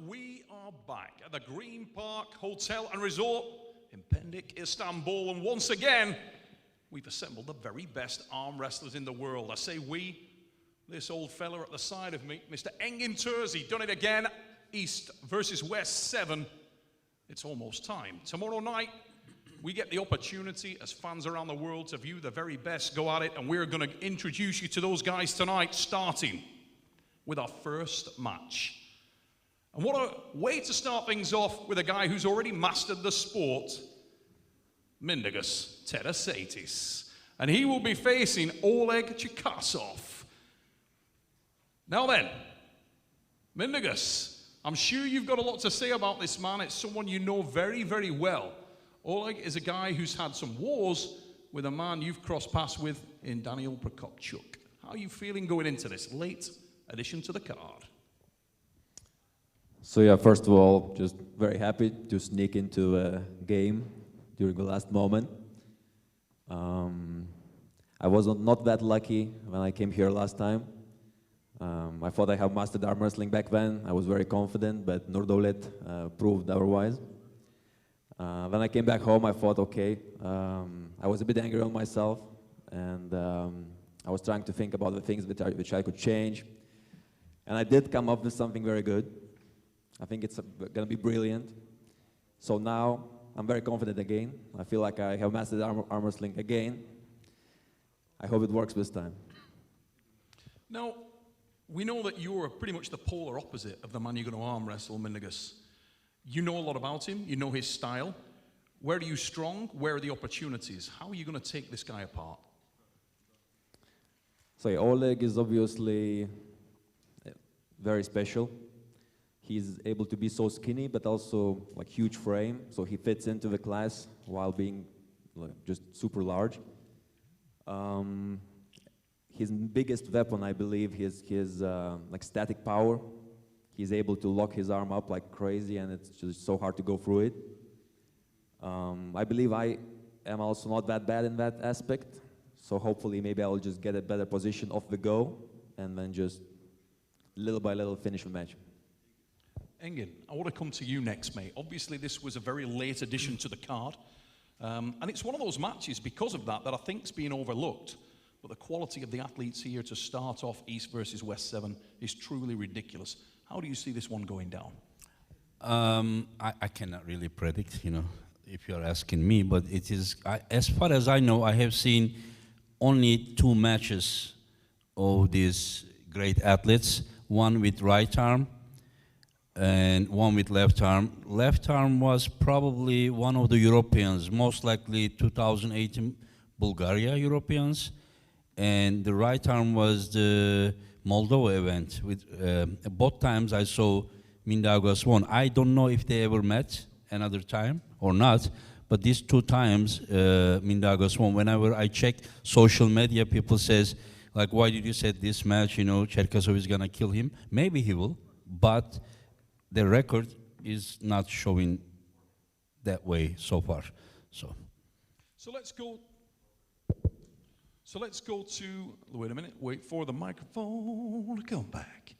we are back at the Green Park Hotel and Resort in Pendik, Istanbul. And once again, we've assembled the very best arm wrestlers in the world. I say we, this old fella at the side of me, Mr. Engin Terzi, done it again. East versus West 7. It's almost time. Tomorrow night, we get the opportunity as fans around the world to view the very best go at it, and we're going to introduce you to those guys tonight, starting with our first match. And what a way to start things off with a guy who's already mastered the sport, Mindaugas Terasaitis. And he will be facing Oleg Chikasov. Now then, Mindaugas, I'm sure you've got a lot to say about this man. It's someone you know very, very well. Oleg is a guy who's had some wars with a man you've crossed paths with in Daniel Prokopchuk. How are you feeling going into this late addition to the card? So yeah, first of all, just very happy to sneak into a game during the last moment. I was not that lucky when I came here last time. I thought I had mastered arm wrestling back then. I was very confident, but Nurdolet proved otherwise. When I came back home, I thought, okay, I was a bit angry on myself, and I was trying to think about the things which I could change. And I did come up with something very good. I think it's going to be brilliant. So now I'm very confident again. I feel like I have mastered arm wrestling again. I hope it works this time. Now, we know that you're pretty much the polar opposite of the man you're going to arm wrestle, Mindaugas. You know a lot about him. You know his style. Where are you strong? Where are the opportunities? How are you going to take this guy apart? So yeah, Oleg is obviously very special. He's able to be so skinny, but also like huge frame, so he fits into the class while being just super large. His biggest weapon, I believe, is his like static power. He's able to lock his arm up like crazy, and it's just so hard to go through it. I believe I am also not that bad in that aspect, so hopefully maybe I'll just get a better position off the go, and then just little by little finish the match. Engin, I want to come to you next, mate. Obviously, this was a very late addition to the card. And it's one of those matches, because of that I think is being overlooked. But the quality of the athletes here to start off East versus West 7 is truly ridiculous. How do you see this one going down? I cannot really predict, if you're asking me. But it is, as far as I know, I have seen only 2 matches of these great athletes. One with right arm, and one with left arm. Left arm was probably one of the Europeans, most likely 2018 Bulgaria Europeans, and the right arm was the Moldova event. With both times I saw Mindaugas won. I don't know if they ever met another time or not, but these 2 times Mindaugas won. Whenever I check social media, people says, like, why did you say this match, Cherkasov is gonna kill him? Maybe he will, but the record is not showing that way so far. So let's go to, wait a minute, wait for the microphone to come back.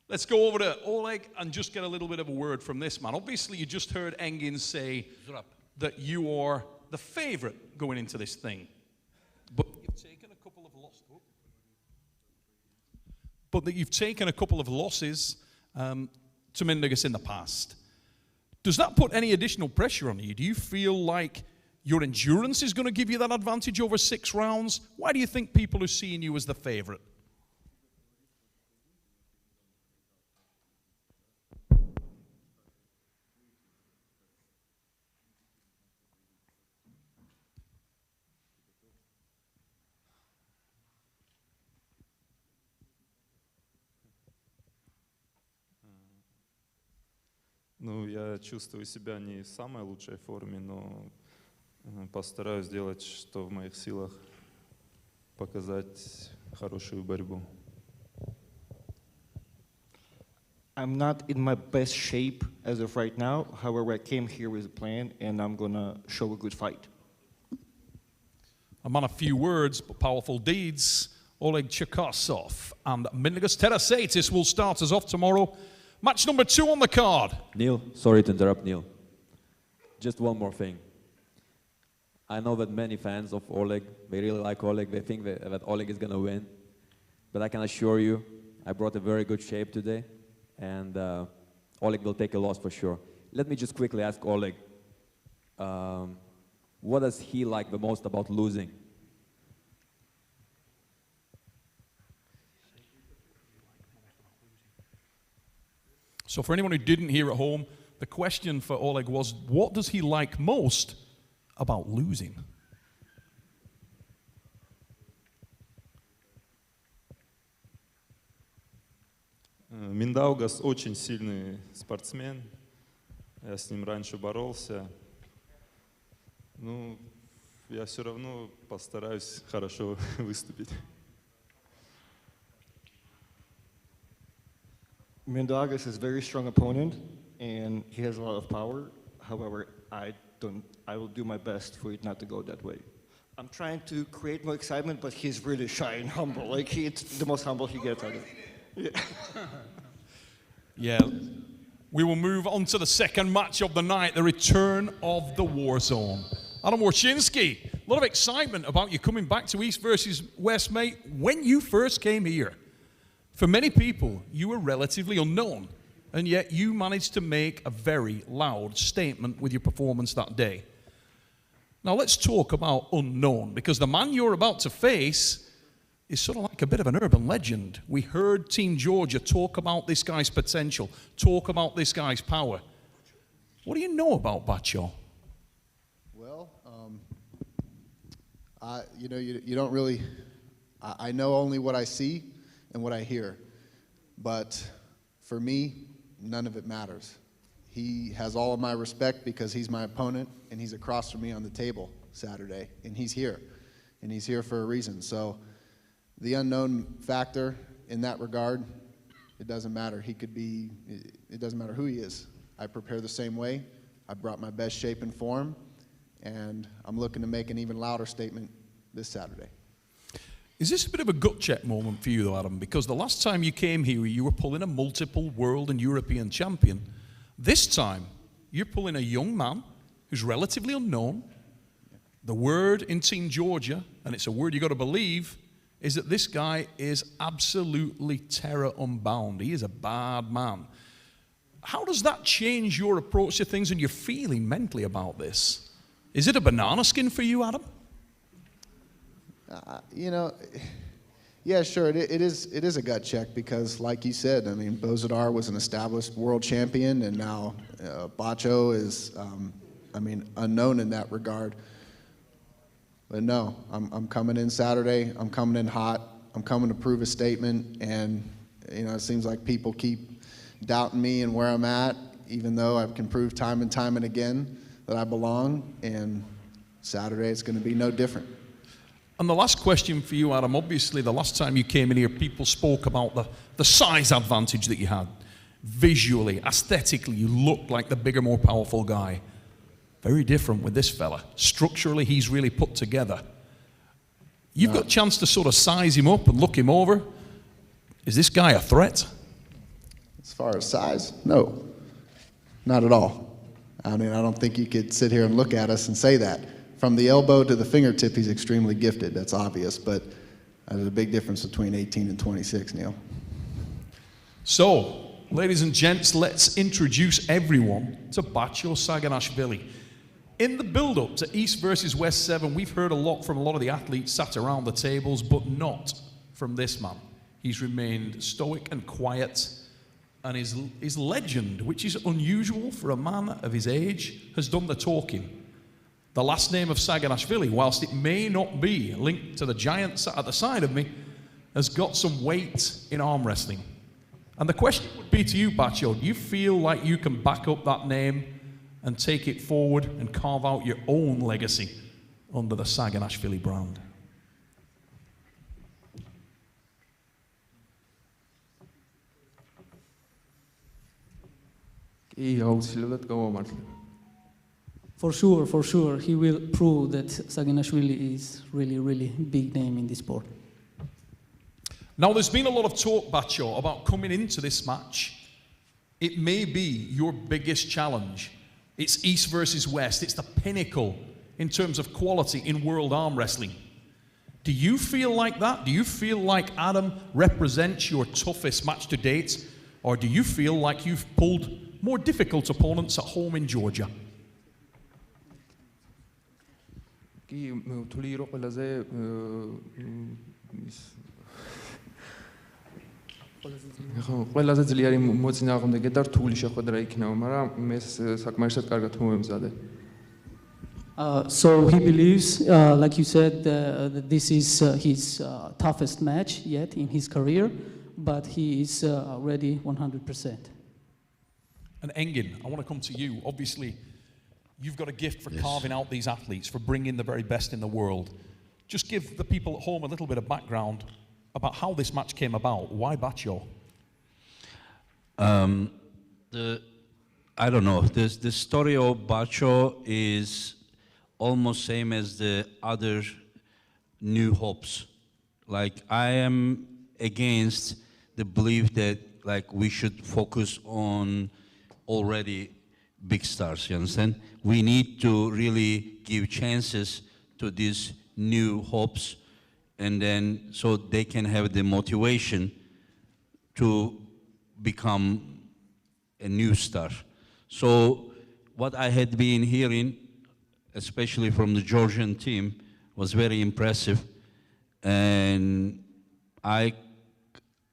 Let's go over to Oleg and just get a little bit of a word from this man. Obviously, you just heard Engin say Zurab, that you are the favorite going into this thing. But you've taken a couple of losses. But that you've taken a couple of losses to Mindaugas in the past. Does that put any additional pressure on you? Do you feel like your endurance is going to give you that advantage over 6 rounds? Why do you think people are seeing you as the favorite? Ну, я чувствую себя не в самой лучшей форме, но постараюсь сделать, что в моих силах, показать хорошую борьбу. I'm not in my best shape as of right now. However, I came here with a plan, and I'm going to show a good fight. A man of few words, but powerful deeds. Oleg Chikasov and Mindaugas Terasaitis will start us off tomorrow. Match number 2 on the card. Neil, sorry to interrupt, Neil. Just one more thing. I know that many fans of Oleg, they really like Oleg. They think that Oleg is going to win. But I can assure you, I brought a very good shape today. And Oleg will take a loss for sure. Let me just quickly ask Oleg, what does he like the most about losing? So for anyone who didn't hear at home, the question for Oleg was, what does he like most about losing? Миндаугас очень сильный спортсмен. Я с ним раньше боролся. Ну, я все равно постараюсь хорошо выступить. Mindaugas is a very strong opponent, and he has a lot of power. However, I will do my best for it not to go that way. I'm trying to create more excitement, but he's really shy and humble. Like, it's the most humble he gets out of it. Yeah. We will move on to the second match of the night, the return of the war zone. Adam Wawrzynski, a lot of excitement about you coming back to East versus West, mate. When you first came here, for many people, you were relatively unknown, and yet you managed to make a very loud statement with your performance that day. Now let's talk about unknown, because the man you're about to face is sort of like a bit of an urban legend. We heard Team Georgia talk about this guy's potential, talk about this guy's power. What do you know about Bacho? Well, you don't really, I know only what I see and what I hear. But for me, none of it matters. He has all of my respect because he's my opponent and he's across from me on the table Saturday, and he's here. And he's here for a reason. So the unknown factor in that regard, it doesn't matter. It doesn't matter who he is. I prepare the same way. I brought my best shape and form, and I'm looking to make an even louder statement this Saturday. Is this a bit of a gut check moment for you, though, Adam? Because the last time you came here, you were pulling a multiple world and European champion. This time, you're pulling a young man who's relatively unknown. The word in Team Georgia, and it's a word you got to believe, is that this guy is absolutely terror unbound. He is a bad man. How does that change your approach to things and your feeling mentally about this? Is it a banana skin for you, Adam? Yeah, sure. It is a gut check because, like you said, I mean, Bozidar was an established world champion, and now Bacho is, unknown in that regard. But no, I'm coming in Saturday. I'm coming in hot. I'm coming to prove a statement, and it seems like people keep doubting me and where I'm at, even though I can prove time and again that I belong. And Saturday, it's going to be no different. And the last question for you, Adam, obviously the last time you came in here, people spoke about the size advantage that you had. Visually, aesthetically, you looked like the bigger, more powerful guy. Very different with this fella. Structurally, he's really put together. You've got a chance to sort of size him up and look him over. Is this guy a threat? As far as size, no, not at all. I mean, I don't think you could sit here and look at us and say that. From the elbow to the fingertip, he's extremely gifted. That's obvious, but there's a big difference between 18 and 26, Neil. So, ladies and gents, let's introduce everyone to Bacho Saganashvili. In the build-up to East versus West 7, we've heard a lot from a lot of the athletes sat around the tables, but not from this man. He's remained stoic and quiet, and his legend, which is unusual for a man of his age, has done the talking. The last name of Saganashvili, whilst it may not be linked to the giant sat at the side of me, has got some weight in arm wrestling. And the question would be to you, Bacho, do you feel like you can back up that name and take it forward and carve out your own legacy under the Saganashvili brand? For sure, he will prove that Saganashvili is really big name in this sport. Now, there's been a lot of talk, Bacho, about coming into this match It may be your biggest challenge. It's East versus West. It's the pinnacle in terms of quality in world arm wrestling. Do you feel like that? Do you feel like Adam represents your toughest match to date? Or do you feel like you've pulled more difficult opponents at home in Georgia? ყველაზე ძლიერი მოწინააღმდეგე და რთული შეხვედრა იქნება, მაგრამ მე საკმარისად კარგად მომემზადე. So he believes, like you said, that this is his toughest match yet in his career, but he is ready 100%. And Engin, I want to come to you. Obviously, you've got a gift for carving out these athletes, for bringing the very best in the world. Just give the people at home a little bit of background about how this match came about. Why Bacho? I don't know. The story of Bacho is almost same as the other new hopes. Like, I am against the belief that like we should focus on already big stars, you understand? We need to really give chances to these new hopes, and then so they can have the motivation to become a new star. So what I had been hearing, especially from the Georgian team, was very impressive. And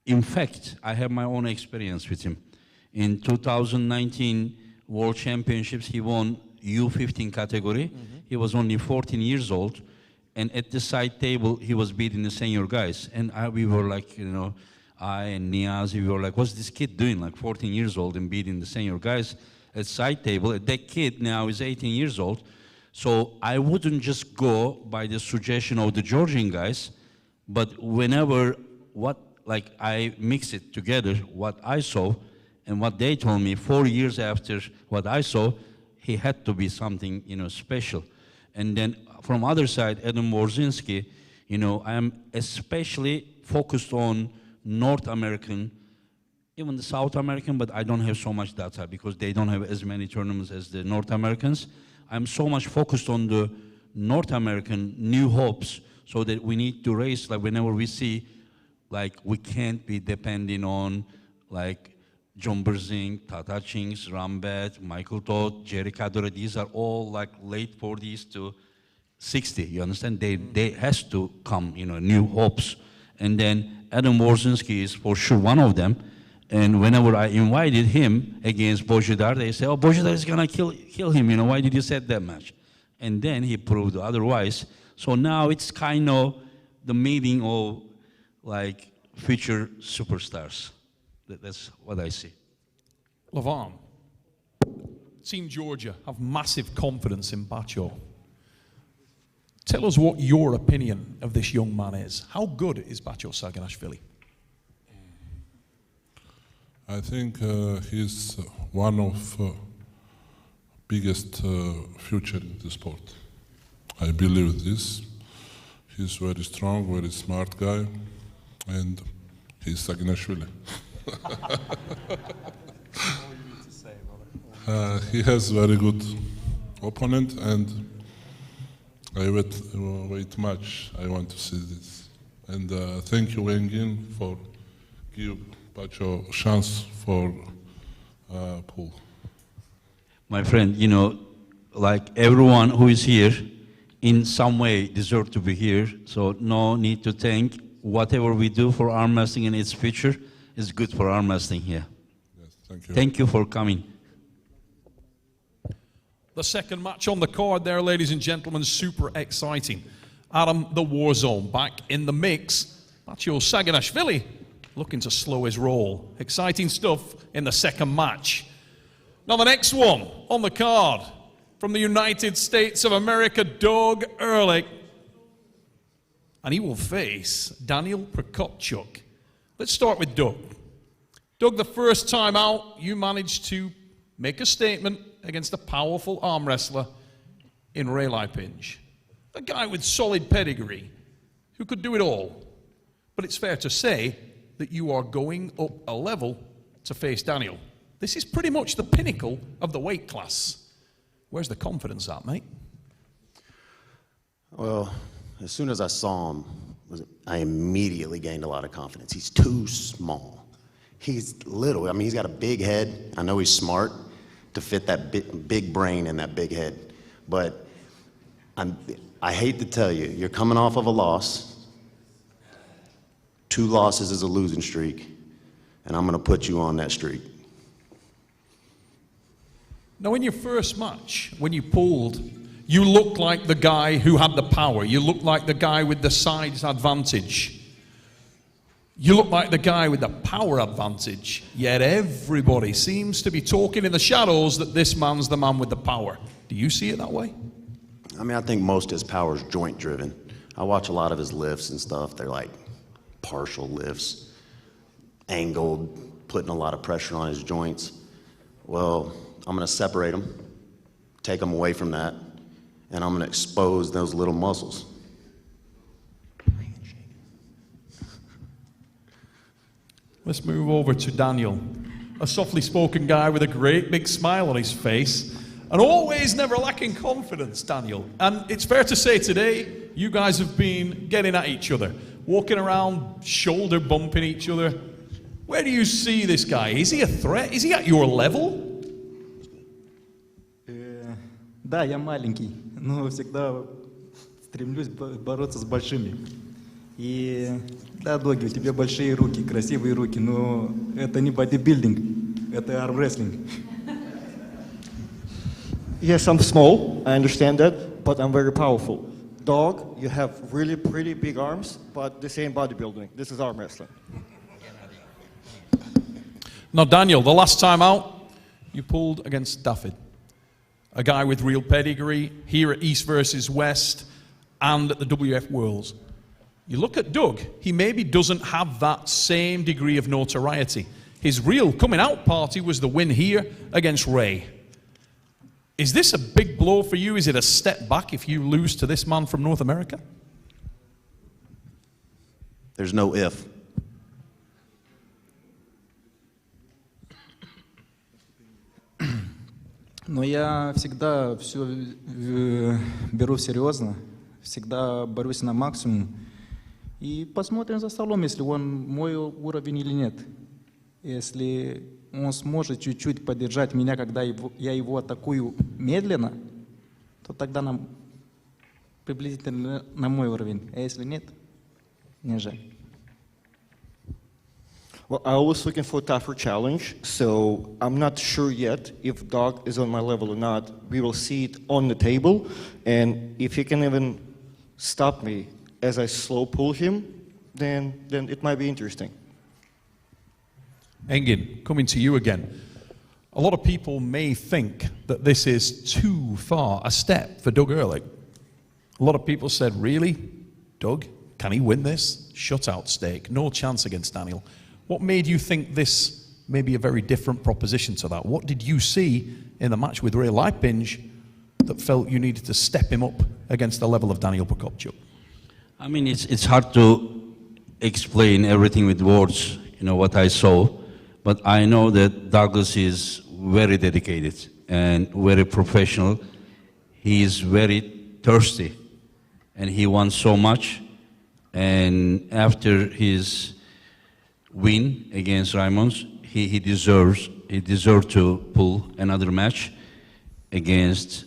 in fact, I have my own experience with him. In 2019 World Championships, he won U15 category. He was only 14 years old. And at the side table, he was beating the senior guys. And we were like, you know, I and Niaz, we were like, what's this kid doing? Like 14 years old and beating the senior guys at side table. That kid now is 18 years old. So I wouldn't just go by the suggestion of the Georgian guys, but whenever I mix it together, what I saw and what they told me 4 years after what I saw, he had to be something, you know, special. And then from other side, Adam Wawrzynski, you know, I'm especially focused on North American, even the South American, but I don't have so much data because they don't have as many tournaments as the North Americans. I'm so much focused on the North American new hopes, so that we need to race, like whenever we see, like we can't be depending on like John Berzing, Tata Chings, Rambat, Michael Todd, Jerry Cadore. These are all like late 40s to 60, you understand? They has to come, you know, new hopes. And then Adam Wawrzynski is for sure one of them. And whenever I invited him against Bojidar, they say, oh, Bojidar is gonna kill him, you know, why did you set that match? And then he proved otherwise. So now it's kind of the meeting of like future superstars. That's what I see. Levan, Team Georgia have massive confidence in Bacho. Tell us what your opinion of this young man is. How good is Bacho Saganashvili? I think he's one of biggest future in the sport. I believe this. He's very strong, very smart guy, and he's Saganashvili. He has very good opponent, and I wait much. I want to see this. And thank you, Engin, for give Bacho chance for pool. My friend, you know, like everyone who is here, in some way deserve to be here. So no need to thank. Whatever we do for arm wrestling in its future is good for arm wrestling here. Yes, thank you. Thank you for coming. The second match on the card there, ladies and gentlemen, super exciting. Adam, the War Zone, back in the mix. Bacho Saganashvili looking to slow his roll. Exciting stuff in the second match. Now the next one on the card, from the United States of America, Doug Erlich. And he will face Daniel Prokopchuk. Let's start with Doug. Doug, the first time out, you managed to make a statement against a powerful arm wrestler in Laletin. A guy with solid pedigree who could do it all. But it's fair to say that you are going up a level to face Daniel. This is pretty much the pinnacle of the weight class. Where's the confidence at, mate? Well, as soon as I saw him, I immediately gained a lot of confidence. He's too small. He's little. I mean, he's got a big head. I know he's smart to fit that big brain in that big head. But I hate to tell you, you're coming off of a loss. 2 losses is a losing streak, and I'm going to put you on that streak. Now, in your first match, when you pulled, you looked like the guy who had the power. You looked like the guy with the size advantage. You look like the guy with the power advantage. Yet everybody seems to be talking in the shadows that this man's the man with the power. Do you see it that way? I mean, I think most of his power is joint driven. I watch a lot of his lifts and stuff. They're like partial lifts, angled, putting a lot of pressure on his joints. Well, I'm going to separate them, take them away from that, and I'm going to expose those little muscles. Let's move over to Daniel, a softly spoken guy with a great big smile on his face, and always never lacking confidence, Daniel. And it's fair to say today, you guys have been getting at each other, walking around, shoulder bumping each other. Where do you see this guy? Is he a threat? Is he at your level? Да, я маленький, но всегда стремлюсь бороться с большими. И да, Доги, у тебя большие руки, красивые руки, но это не бодибилдинг, это армрестлинг. Yes, I'm small, I understand that, but I'm very powerful. Dog, you have really pretty big arms, but this ain't bodybuilding, this is arm wrestling. Now, Daniel, the last time out, you pulled against David, a guy with real pedigree here at East versus West and at the WF Worlds. You look at Doug, he maybe doesn't have that same degree of notoriety. His real coming out party was the win here against Ray. Is this a big blow for you? Is it a step back if you lose to this man from North America? There's no if. Но я всегда все беру серьезно, всегда борюсь на максимум. И посмотрим за столом, если он мой уровень или нет. Если он сможет чуть-чуть поддержать меня, когда я его атакую медленно, то тогда нам приблизительно на мой уровень. А если нет, не жаль. Well, I was looking for a tougher challenge, so I'm not sure yet if Dog is on my level or not. We will see it on the table, and if he can even stop me as I slow pull him, then it might be interesting. Engin, coming to you again. A lot of people may think that this is too far a step for Doug Erlich. A lot of people said, really? Doug, can he win this? Shutout stake, no chance against Daniel. What made you think this may be a very different proposition to that? What did you see in the match with Ray Lipinge that felt you needed to step him up against the level of Daniel Prokopchuk? I mean, it's hard to explain everything with words, you know, what I saw. But I know that Douglas is very dedicated and very professional. He is very thirsty and he wants so much. And after his win against Raimonds, he deserves to pull another match against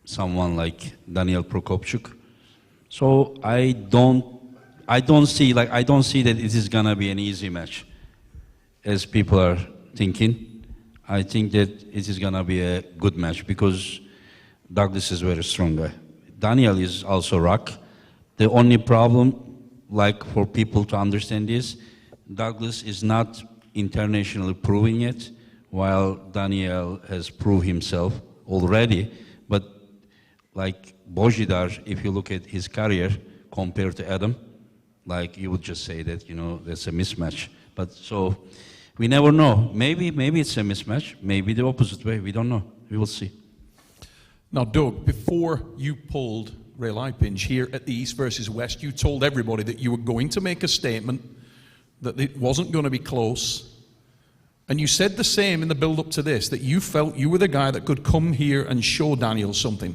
someone like Daniel Prokopchuk. So I don't see that it is gonna be an easy match, as people are thinking. I think that it is gonna be a good match because Douglas is a very strong guy. Daniel is also rock. The only problem, like for people to understand this, Douglas is not internationally proven yet, while Daniel has proved himself already. But like Bojidar, if you look at his career compared to Adam, like you would just say that, you know, that's a mismatch. But so we never know. Maybe it's a mismatch. Maybe the opposite way. We don't know. We will see. Now, Doug, before you pulled Ray Lipinge here at the East versus West, you told everybody that you were going to make a statement, that it wasn't going to be close, And you said the same in the build-up to this, that you felt you were the guy that could come here and show Daniel something.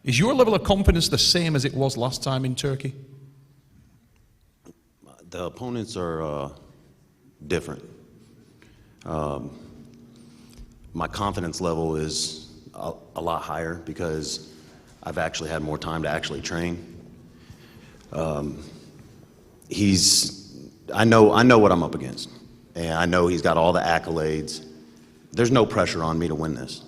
Is your level of confidence the same as it was last time in Turkey? The opponents are different. My confidence level is a lot higher because I've actually had more time to actually train. I know what I'm up against, and I know he's got all the accolades. There's no pressure on me to win this.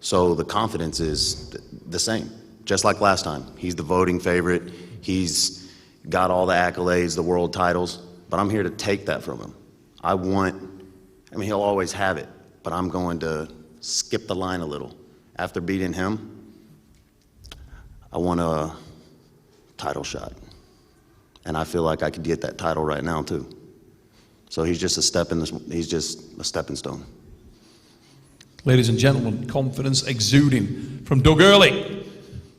So the confidence is the same, just like last time. He's the voting favorite. He's got all the accolades, the world titles, but I'm here to take that from him. He'll always have it, but I'm going to skip the line a little. After beating him, I want a title shot. And I feel like I could get that title right now too. So he's just a stepping stone. Ladies and gentlemen, confidence exuding from Doug Erlich.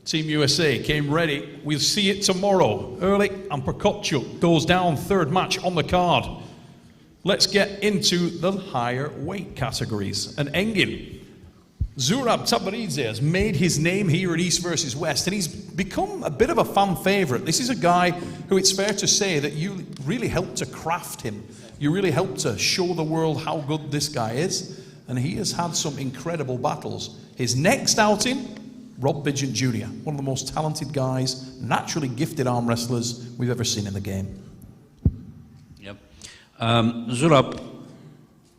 Team USA came ready. We'll see it tomorrow. Erlich and Prokopchuk goes down, third match on the card. Let's get into the higher weight categories. And Engin, Zurab Tabaridze has made his name here at East versus West, and he's become a bit of a fan favorite. This is a guy who it's fair to say that you really helped to craft him. You really helped to show the world how good this guy is, and he has had some incredible battles. His next outing, Vigeant Jr, one of the most talented guys, naturally gifted arm wrestlers we've ever seen in the game. Yep. Zurab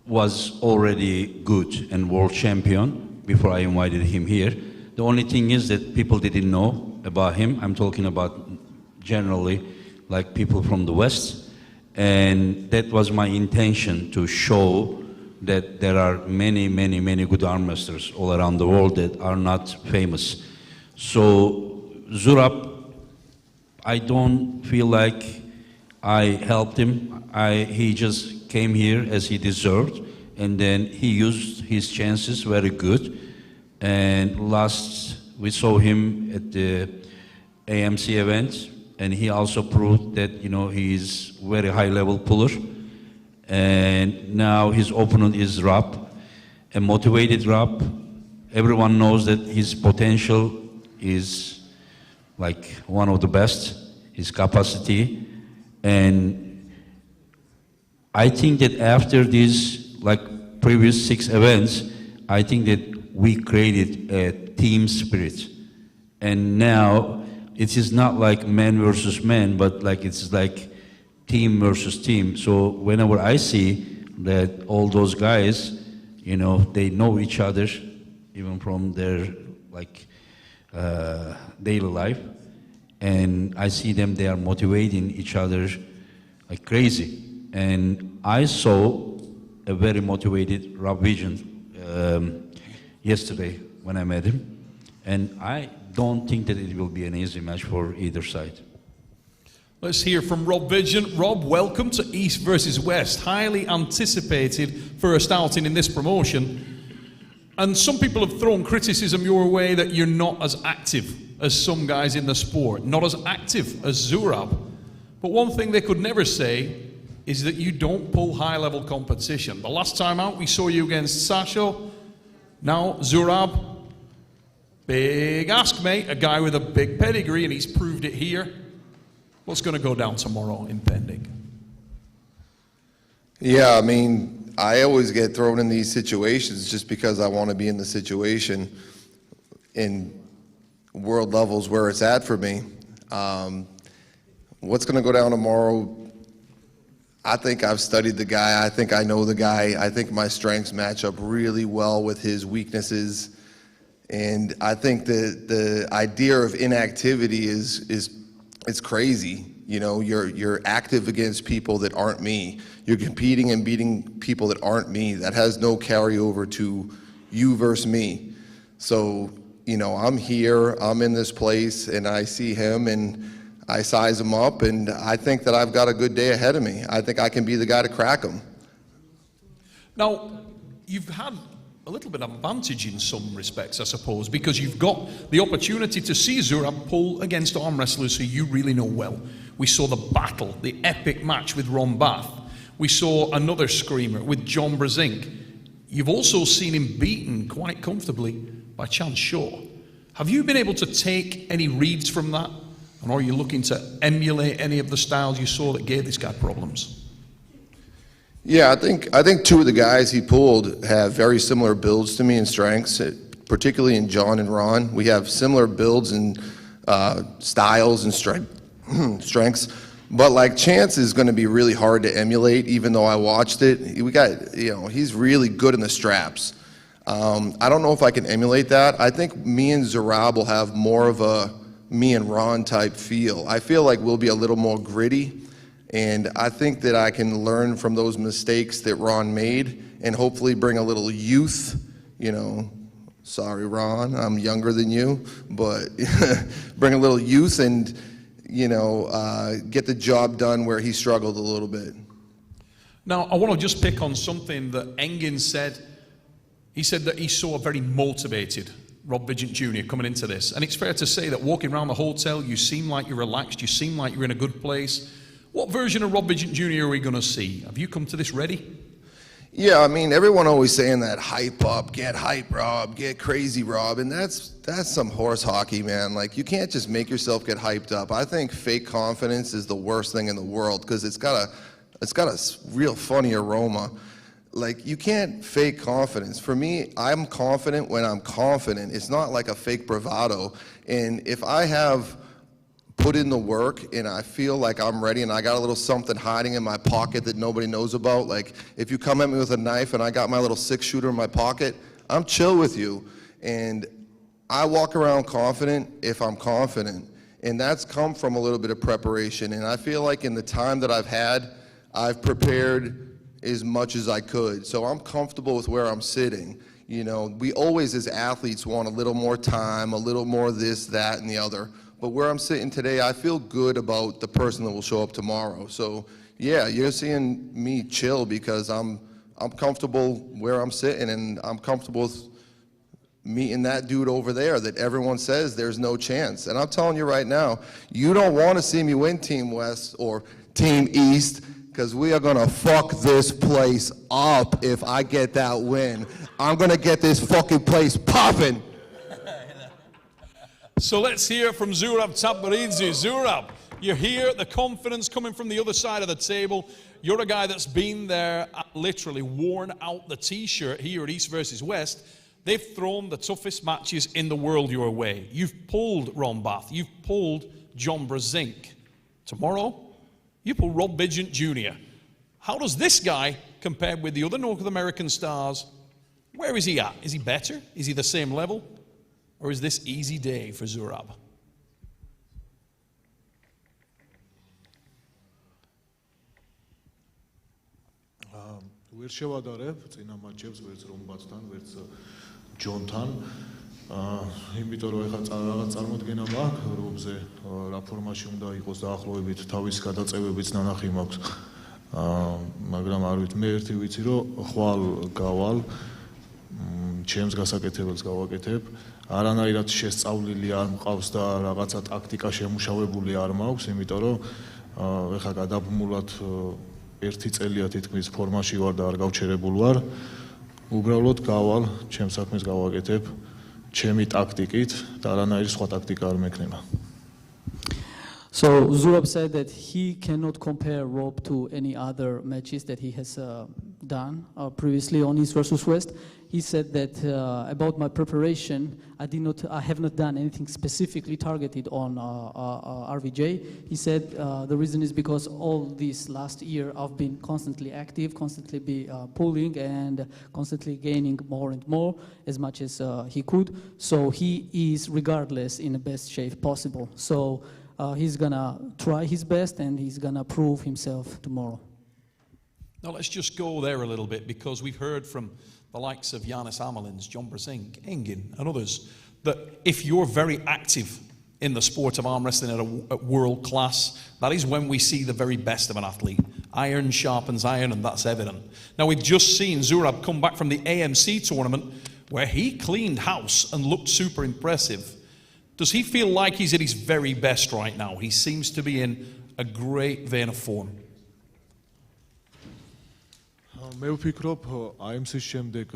was already good and world champion before I invited him here. The only thing is that people didn't know about him. I'm talking about generally like people from the West. And that was my intention, to show that there are many, many, many good arm wrestlers all around the world that are not famous. So Zurab, I don't feel like I helped him. He just came here as he deserved, and then he used his chances very good. And last we saw him at the AMC event, and he also proved that, you know, he is very high level puller. And now his opponent is Rab, a motivated Rab. Everyone knows that his potential is like one of the best, his capacity. And I think that after these like previous 6 events, I think that we created a team spirit. And now it is not like man versus man, but like it's like team versus team. So whenever I see that all those guys, you know, they know each other, even from their like daily life, and I see them, they are motivating each other like crazy. And I saw a very motivated Vigeant yesterday when I met him, and I don't think that it will be an easy match for either side. Let's hear from Vigeant. Rob, welcome to East versus West. Highly anticipated first outing in this promotion. And some people have thrown criticism your way that you're not as active as some guys in the sport, not as active as Zurab. But one thing they could never say is that you don't pull high-level competition. The last time out, we saw you against Sasho. Now, Zurab, big ask, mate, a guy with a big pedigree, and he's proved it here. What's going to go down tomorrow in Pending? Yeah, I mean, I always get thrown in these situations just because I want to be in the situation in world levels where it's at for me. What's going to go down tomorrow? I think I've studied the guy. I think I know the guy. I think my strengths match up really well with his weaknesses. And I think the idea of inactivity it's crazy. You know, you're active against people that aren't me. You're competing and beating people that aren't me. That has no carryover to you versus me. So, you know, I'm here, I'm in this place, and I see him, and I size him up, and I think that I've got a good day ahead of me. I think I can be the guy to crack him. Now, you've had a little bit of advantage in some respects, I suppose, because you've got the opportunity to see Zurab pull against arm wrestlers who you really know well. We saw the battle, the epic match with Ron Bath. We saw another screamer with John Brazink. You've also seen him beaten quite comfortably by Chance Shaw. Have you been able to take any reads from that? And are you looking to emulate any of the styles you saw that gave this guy problems? Yeah, I think two of the guys he pulled have very similar builds to me in strengths, particularly in John and Ron. We have similar builds and styles and strengths. But like Chance is going to be really hard to emulate, even though I watched it. He's really good in the straps. I don't know if I can emulate that. I think me and Zurab will have more of a me and Ron type feel. I feel like we'll be a little more gritty. And I think that I can learn from those mistakes that Ron made and hopefully bring a little youth, sorry, Ron, I'm younger than you, but bring a little youth and, get the job done where he struggled a little bit. Now, I want to just pick on something that Engin said. He said that he saw a very motivated Rob Vigeant Jr. coming into this. And it's fair to say that walking around the hotel, you seem like you're relaxed, you seem like you're in a good place. What version of Rob Vigeant Jr. are we going to see? Have you come to this ready? Yeah, I mean, everyone always saying that hype up, get hype Rob, get crazy Rob, and that's some horse hockey, man. Like, you can't just make yourself get hyped up. I think fake confidence is the worst thing in the world because it's got a real funny aroma. Like, you can't fake confidence. For me, I'm confident when I'm confident. It's not like a fake bravado. And if I have put in the work and I feel like I'm ready and I got a little something hiding in my pocket that nobody knows about, like if you come at me with a knife and I got my little 6-shooter in my pocket, I'm chill with you. And I walk around confident if I'm confident. And that's come from a little bit of preparation. And I feel like in the time that I've had, I've prepared as much as I could. So I'm comfortable with where I'm sitting. We always as athletes want a little more time, a little more this, that, and the other. But where I'm sitting today, I feel good about the person that will show up tomorrow. So yeah, you're seeing me chill because I'm comfortable where I'm sitting and I'm comfortable with meeting that dude over there that everyone says there's no chance. And I'm telling you right now, you don't want to see me win Team West or Team East because we are going to fuck this place up if I get that win. I'm going to get this fucking place popping. So let's hear from Zurab Tabaridze. Zurab, you're here, the confidence coming from the other side of the table. You're a guy that's been there, literally worn out the T-shirt here at East versus West. They've thrown the toughest matches in the world your way. You've pulled Ron Bath. You've pulled John Brazink. Tomorrow, you pull Rob Vigeant Jr. How does this guy compare with the other North American stars? Where is he at? Is he better? Is he the same level? Or is this easy day for Zurab? ვერ შევადარებ წინა მატჩებს ვერც რომბათთან, ვერც ჯონთან. იმიტომ რომ ეხლა რაღაც წარმოდგენა მაქვს რომზე რა ფორმაში უნდა იყოს დაახლოებით თავის გადაწევებიც ნანახი მაქვს. მაგრამ არ ვიცი, მე ერთი ვიცი რომ ხვალ გავალ ჩემს გასაკეთებელს გავაკეთებ. არანაირად შესწავლილი არ მყავს და რაღაცა ტაქტიკა შემუშავებული არ მაქვს, იმიტომ რომ ეხლა გადაბმულად ერთი წელია თითქმის ფორმაში ვარ და არ გავჩერებულ ვარ. უბრალოდ გავალ, ჩემს საქმეს გავაკეთებ, ჩემი ტაქტიკით და არანაირი სხვა ტაქტიკა არ მექნება. So Zurab said that he cannot compare Rob to any other matches that he has done previously on East versus West. He said that about my preparation, I have not done anything specifically targeted on RVJ. He said the reason is because all this last year I've been constantly active, constantly pulling and constantly gaining more and more as much as he could. So he is regardless in the best shape possible. So he's gonna try his best and he's gonna prove himself tomorrow. Now let's just go there a little bit because we've heard from the likes of Giannis Amelins, John Brazink, Engin and others that if you're very active in the sport of arm wrestling at world class, that is when we see the very best of an athlete. Iron sharpens iron and that's evident. Now we've just seen Zurab come back from the AMC tournament where he cleaned house and looked super impressive. Does he feel like he's at his very best right now? He seems to be in a great vein of form. მე ვფიქრობ AMC-ის შემდეგ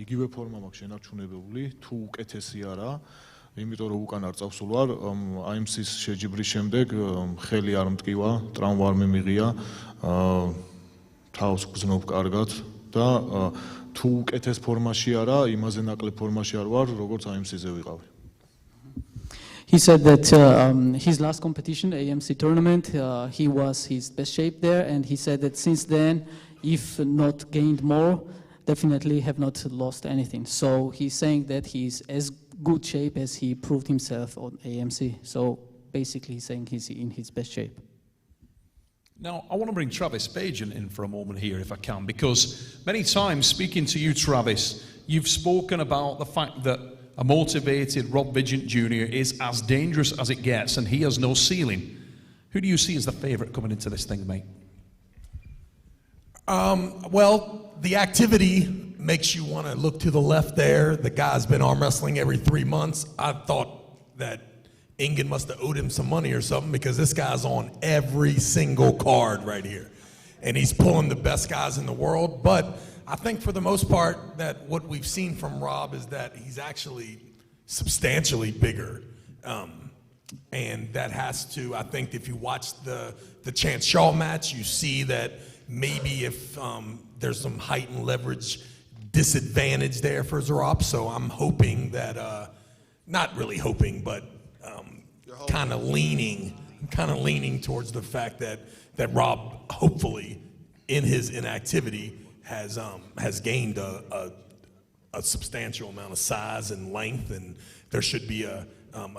იგივე ფორმა მაქვს შენარჩუნებული, თუ უკეთესი არა, იმიტომ რომ უკან არ წავსულ ვარ, AMC-ის შეჯიბრის შემდეგ ხელი არ მტკივა, ტრავმა არ მიმიღია, თავს გრძნობ კარგად და თუ უკეთეს ფორმაში არა, იმაზე ნაკლებ ფორმაში არ ვარ, როგორც AMC-ზე ვიყავი. He said that his last competition, AMC tournament, he was his best shape there, and he said that since then, if not gained more, definitely have not lost anything. So he's saying that he's as good shape as he proved himself on AMC. So basically he's saying he's in his best shape. Now, I want to bring Travis Bajan in for a moment here, if I can, because many times speaking to you, Travis, you've spoken about the fact that a motivated Rob Vigeant Jr. is as dangerous as it gets, and he has no ceiling. Who do you see as the favourite coming into this thing, mate? Well, the activity makes you want to look to the left there. The guy's been arm wrestling every 3 months. I thought that Ingen must have owed him some money or something, because this guy's on every single card right here. And he's pulling the best guys in the world. But I think for the most part that what we've seen from Rob is that he's actually substantially bigger. And that has to, I think if you watch the Chance Shaw match, you see that maybe if there's some height and leverage disadvantage there for Zurab. So I'm hoping that, not really hoping, but kind of leaning towards the fact that Rob, hopefully, in his inactivity, has gained a substantial amount of size and length, and there should be a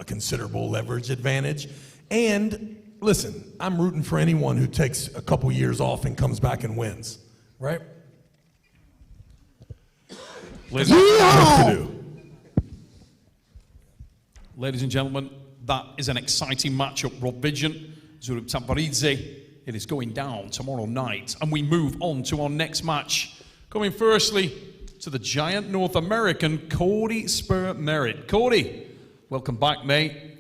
considerable leverage advantage. And listen, I'm rooting for anyone who takes a couple years off and comes back and wins, right? Ladies and gentlemen, that is an exciting matchup. Rob Vigeant, Zurab Tamparidze. It is going down tomorrow night. And we move on to our next match. Coming firstly to the giant North American, Cody Spur Merritt. Cody, welcome back, mate.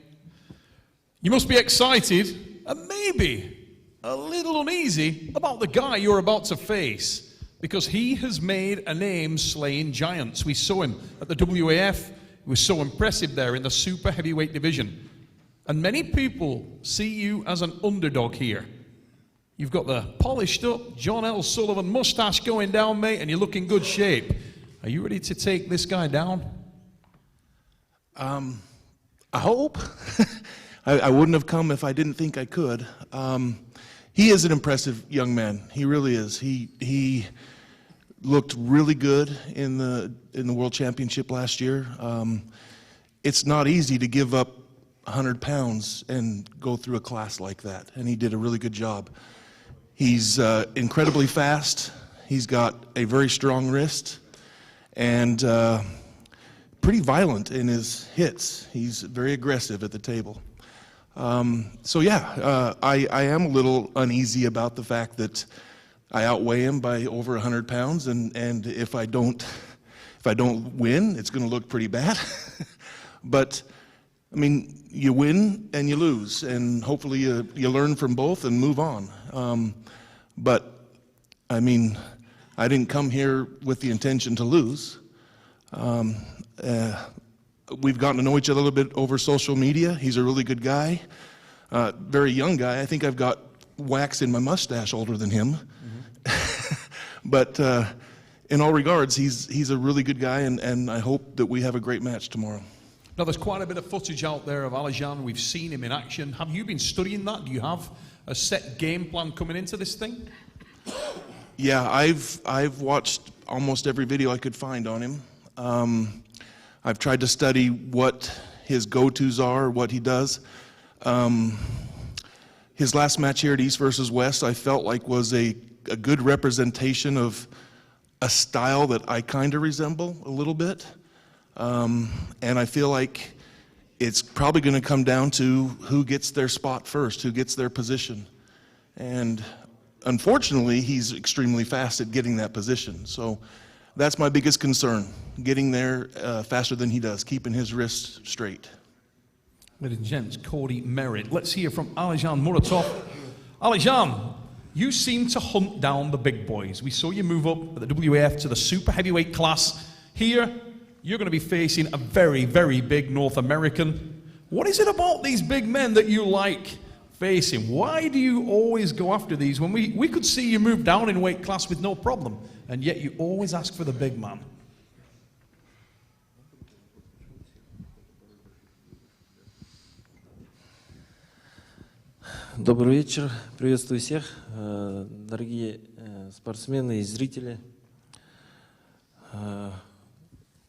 You must be excited and maybe a little uneasy about the guy you're about to face, because he has made a name slaying giants. We saw him at the WAF. He was so impressive there in the super heavyweight division. And many people see you as an underdog here. You've got the polished up John L. Sullivan mustache going down, mate, and you look in good shape. Are you ready to take this guy down? I hope. I wouldn't have come if I didn't think I could. He is an impressive young man. He really is. He looked really good in the World Championship last year. It's not easy to give up 100 pounds and go through a class like that, and he did a really good job. He's incredibly fast. He's got a very strong wrist, and pretty violent in his hits. He's very aggressive at the table. So yeah, I am a little uneasy about the fact that I outweigh him by over 100 pounds, and if I don't win, it's going to look pretty bad. But I mean, you win and you lose, and hopefully you learn from both and move on. But I mean, I didn't come here with the intention to lose. We've gotten to know each other a little bit over social media. He's a really good guy, very young guy. I think I've got wax in my mustache older than him. But in all regards, he's a really good guy, and I hope that we have a great match tomorrow. Now, there's quite a bit of footage out there of Alizhan. We've seen him in action. Have you been studying that? Do you have a set game plan coming into this thing? Yeah, I've watched almost every video I could find on him. I've tried to study what his go-tos are, what he does. His last match here at East versus West, I felt like was a good representation of a style that I kind of resemble a little bit. And I feel like it's probably going to come down to who gets their spot first, who gets their position. And unfortunately, he's extremely fast at getting that position. So that's my biggest concern, getting there faster than he does, keeping his wrists straight. Ladies and gents, Cody Merritt. Let's hear from Alizhan Muratov. Alizhan, You seem to hunt down the big boys. We saw you move up at the WAF to the super heavyweight class. Here, you're going to be facing a very, very big North American. What is it about these big men that you like facing? Why do you always go after these when we could see you move down in weight class with no problem, and yet you always ask for the big man? Добрый вечер, приветствую всех, дорогие спортсмены и зрители.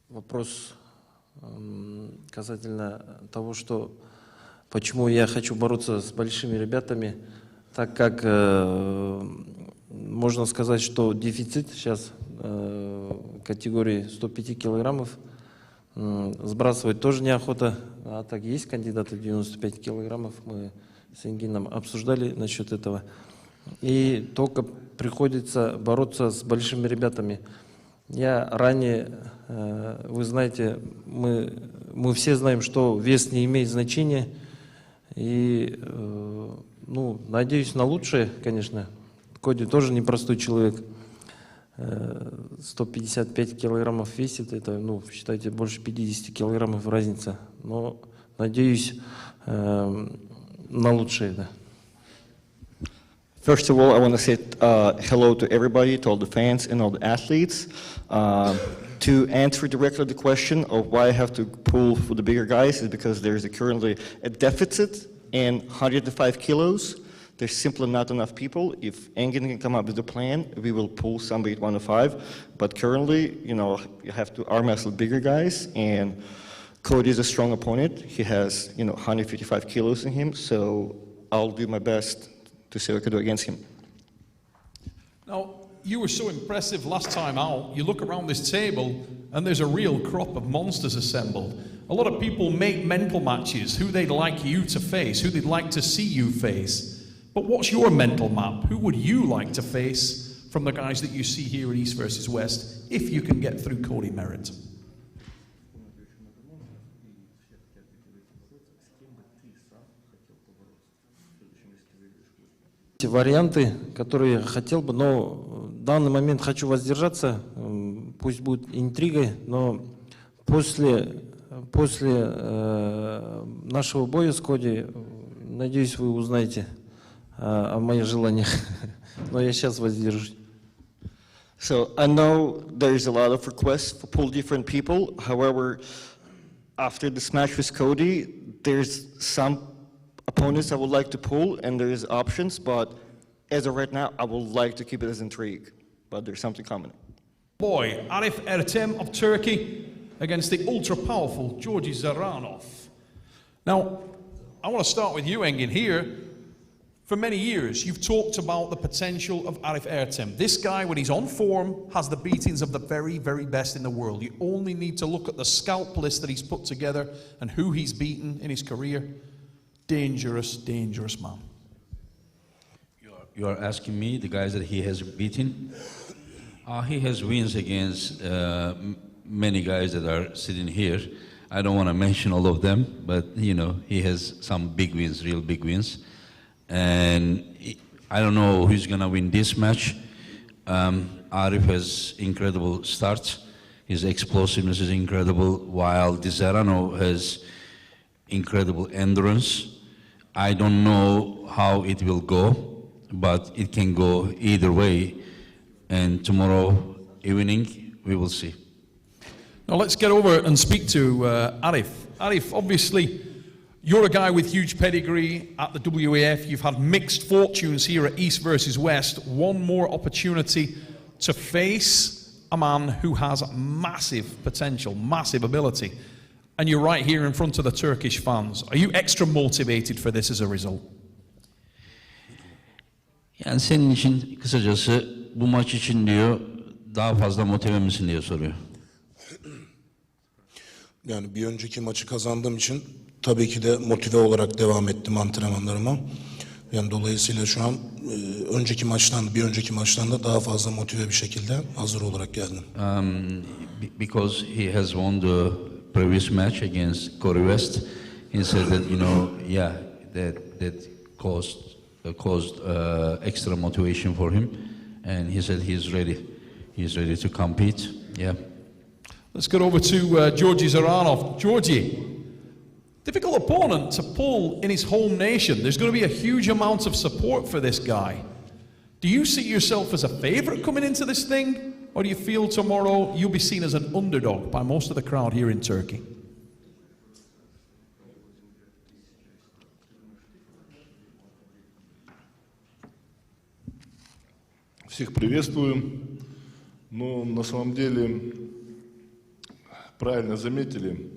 Вопрос касательно того, что почему я хочу бороться с большими ребятами, так как можно сказать, что дефицит сейчас категории 105 килограммов, сбрасывать тоже неохота, а так есть кандидаты в 95 килограммов, мы с Ингином обсуждали насчет этого. И только приходится бороться с большими ребятами. Я ранее, вы знаете, мы все знаем, что вес не имеет значения. И, ну, надеюсь на лучшее, конечно. Коди тоже непростой человек. 155 килограммов весит, это, ну, считайте, больше 50 килограммов разница. Но, надеюсь, на лучшее, да. First of all, I want to say hello to everybody, to all the fans and all the athletes. To answer directly the question of why I have to pull for the bigger guys is because there's currently a deficit in 105 kilos. There's simply not enough people. If Engin can come up with a plan, we will pull somebody at 105. But currently, you know, you have to arm wrestle bigger guys, and Cody is a strong opponent. He has, you know, 155 kilos in him, so I'll do my best to see what I can do against him. Now, you were so impressive last time out. You look around this table, and there's a real crop of monsters assembled. A lot of people make mental matches, who they'd like you to face, who they'd like to see you face. But what's your mental map? Who would you like to face from the guys that you see here at East versus West, if you can get through Cody Merritt? Варианты, которые я хотел бы, но в данный момент хочу воздержаться, пусть будет интригой, но после нашего боя с Коди, надеюсь, вы узнаете о моих желаниях, но я сейчас воздержусь. So I know there's a lot of requests for pull different people. However, after this match with Cody, there's some opponents I would like to pull, and there is options, but as of right now, I would like to keep it as intrigue, but there's something coming. Boy, Arif Ertem of Turkey against the ultra-powerful Georgy Zaranov. Now, I want to start with you, Engin, here. For many years, you've talked about the potential of Arif Ertem. This guy, when he's on form, has the beatings of the very, very best in the world. You only need to look at the scalp list that he's put together and who he's beaten in his career. Dangerous, dangerous man. You are asking me the guys that he has beaten? He has wins against many guys that are sitting here. I don't want to mention all of them, but you know, he has some big wins, real big wins. And I don't know who's going to win this match. Arif has incredible starts. His explosiveness is incredible, while Dizarano has incredible endurance. I don't know how it will go, but it can go either way. And tomorrow evening, we will see. Now let's get over and speak to Arif. Arif, obviously, you're a guy with huge pedigree at the WAF. You've had mixed fortunes here at East versus West. One more opportunity to face a man who has massive potential, massive ability. And you're right here in front of the Turkish fans. Are you extra motivated for this as a result? Yani senin için kısacası bu maç için diyor daha fazla motive misin diye soruyor. Yani bir önceki maçı kazandığım için tabii ki de motive olarak devam ettim antrenmanlarıma. Yani dolayısıyla şu an bir önceki maçtan da daha fazla motive bir şekilde hazır olarak geldim. Because he has won the previous match against Cody West, he said that, you know, yeah, that caused caused extra motivation for him, and he said he's ready. He's ready to compete. Yeah. Let's go over to Georgy Zaranov. Georgy, difficult opponent to pull in his home nation. There's going to be a huge amount of support for this guy. Do you see yourself as a favorite coming into this thing? Or do you feel tomorrow you'll be seen as an underdog by most of the crowd here in Turkey? Всех приветствую. Ну, на самом деле, правильно заметили,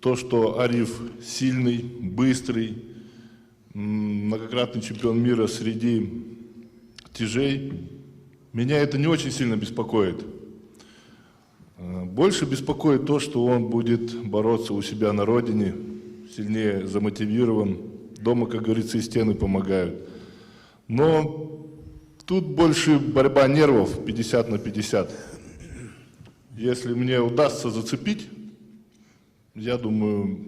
то, что Ариф сильный, быстрый, многократный чемпион мира среди тяжей, меня это не очень сильно беспокоит. Больше беспокоит то, что он будет бороться у себя на родине, сильнее замотивирован. Дома, как говорится, и стены помогают. Но тут больше борьба нервов 50 на 50. Если мне удастся зацепить, я думаю,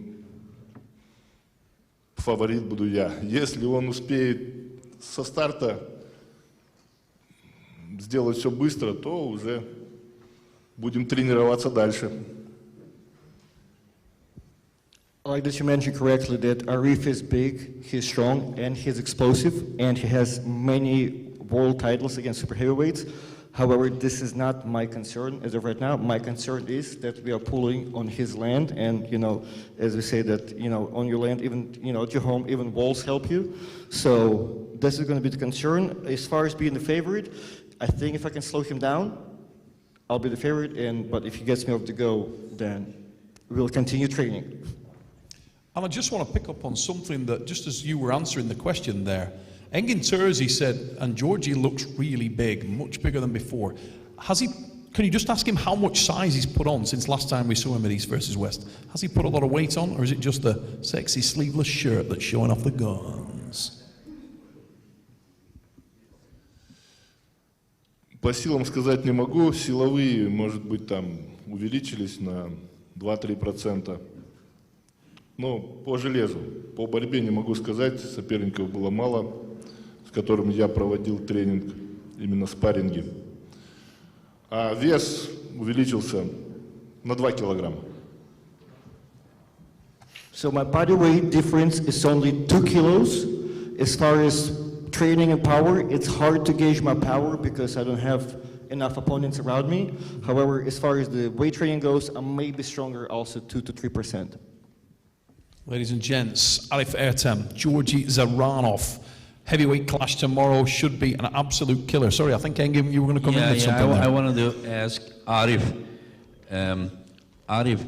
фаворит буду я. Если он успеет со старта сделать все быстро, то уже будем тренироваться дальше. I like that you mentioned correctly that Arif is big, he's strong, and he's explosive, and he has many world titles against super heavyweights. However, this is not my concern as of right now. My concern is that we are pulling on his land, and as we say that on your land, even at your home, even walls help you. So this is going to be the concern. As far as being the favorite, I think if I can slow him down, I'll be the favorite. But if he gets me off the go, then we'll continue training. And I just want to pick up on something that, just as you were answering the question there, Engin Terzi said, and Georgy looks really big, much bigger than before. Can you just ask him how much size he's put on since last time we saw him at East versus West? Has he put a lot of weight on, or is it just the sexy sleeveless shirt that's showing off the guns? По силам сказать не могу. Силовые, может быть, там увеличились на 2-3%. Но по железу, по борьбе не могу сказать. Соперников было мало, с которыми я проводил тренинг, именно спарринги. А вес увеличился на 2 килограмма. So my body weight difference is only 2 kilos. As far as training and power, it's hard to gauge my power because I don't have enough opponents around me. However, as far as the weight training goes, I'm maybe stronger also 2 to 3%. Ladies and gents, Arif Ertem, Georgy Zaranov. Heavyweight clash tomorrow should be an absolute killer. Sorry, I think Engin, you were going to come in with something there. I wanted to ask Arif. Arif,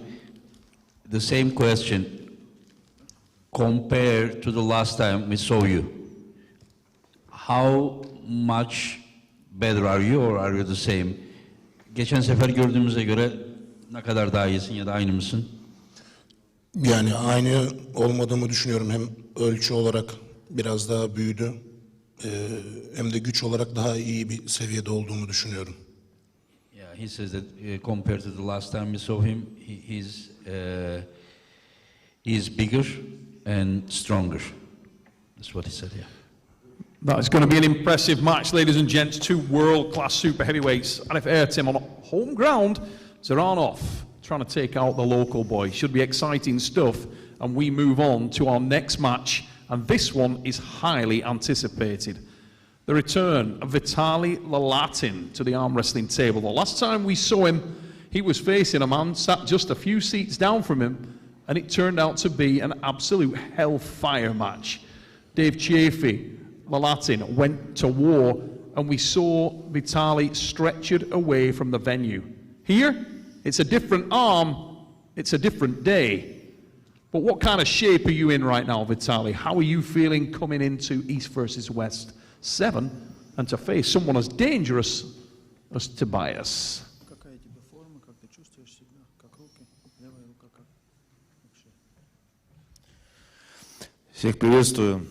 the same question. Compared to the last time we saw you, how much better are you, or are you the same? Geçen sefer gördüğümüze göre ne kadar daha iyisin ya da aynı mısın? Yani aynı olmadığımı düşünüyorum. Hem ölçü olarak biraz daha büyüdü, hem de güç olarak daha iyi bir seviyede olduğumu düşünüyorum. Yeah, he says that compared to the last time we saw him, he's bigger and stronger. That's what he said, yeah. That's going to be an impressive match, ladies and gents. Two world-class super heavyweights. Arif Ertem on home ground. Zaranov trying to take out the local boy. Should be exciting stuff. And we move on to our next match. And this one is highly anticipated. The return of Vitaly Laletin to the arm wrestling table. The last time we saw him, he was facing a man sat just a few seats down from him, and it turned out to be an absolute hellfire match. Dave Chaffey, Laletin, went to war, and we saw Vitaly stretchered away from the venue. Here, it's a different arm, it's a different day. But what kind of shape are you in right now, Vitaly? How are you feeling coming into East versus West 7 and to face someone as dangerous as Tobias? Всех приветствую.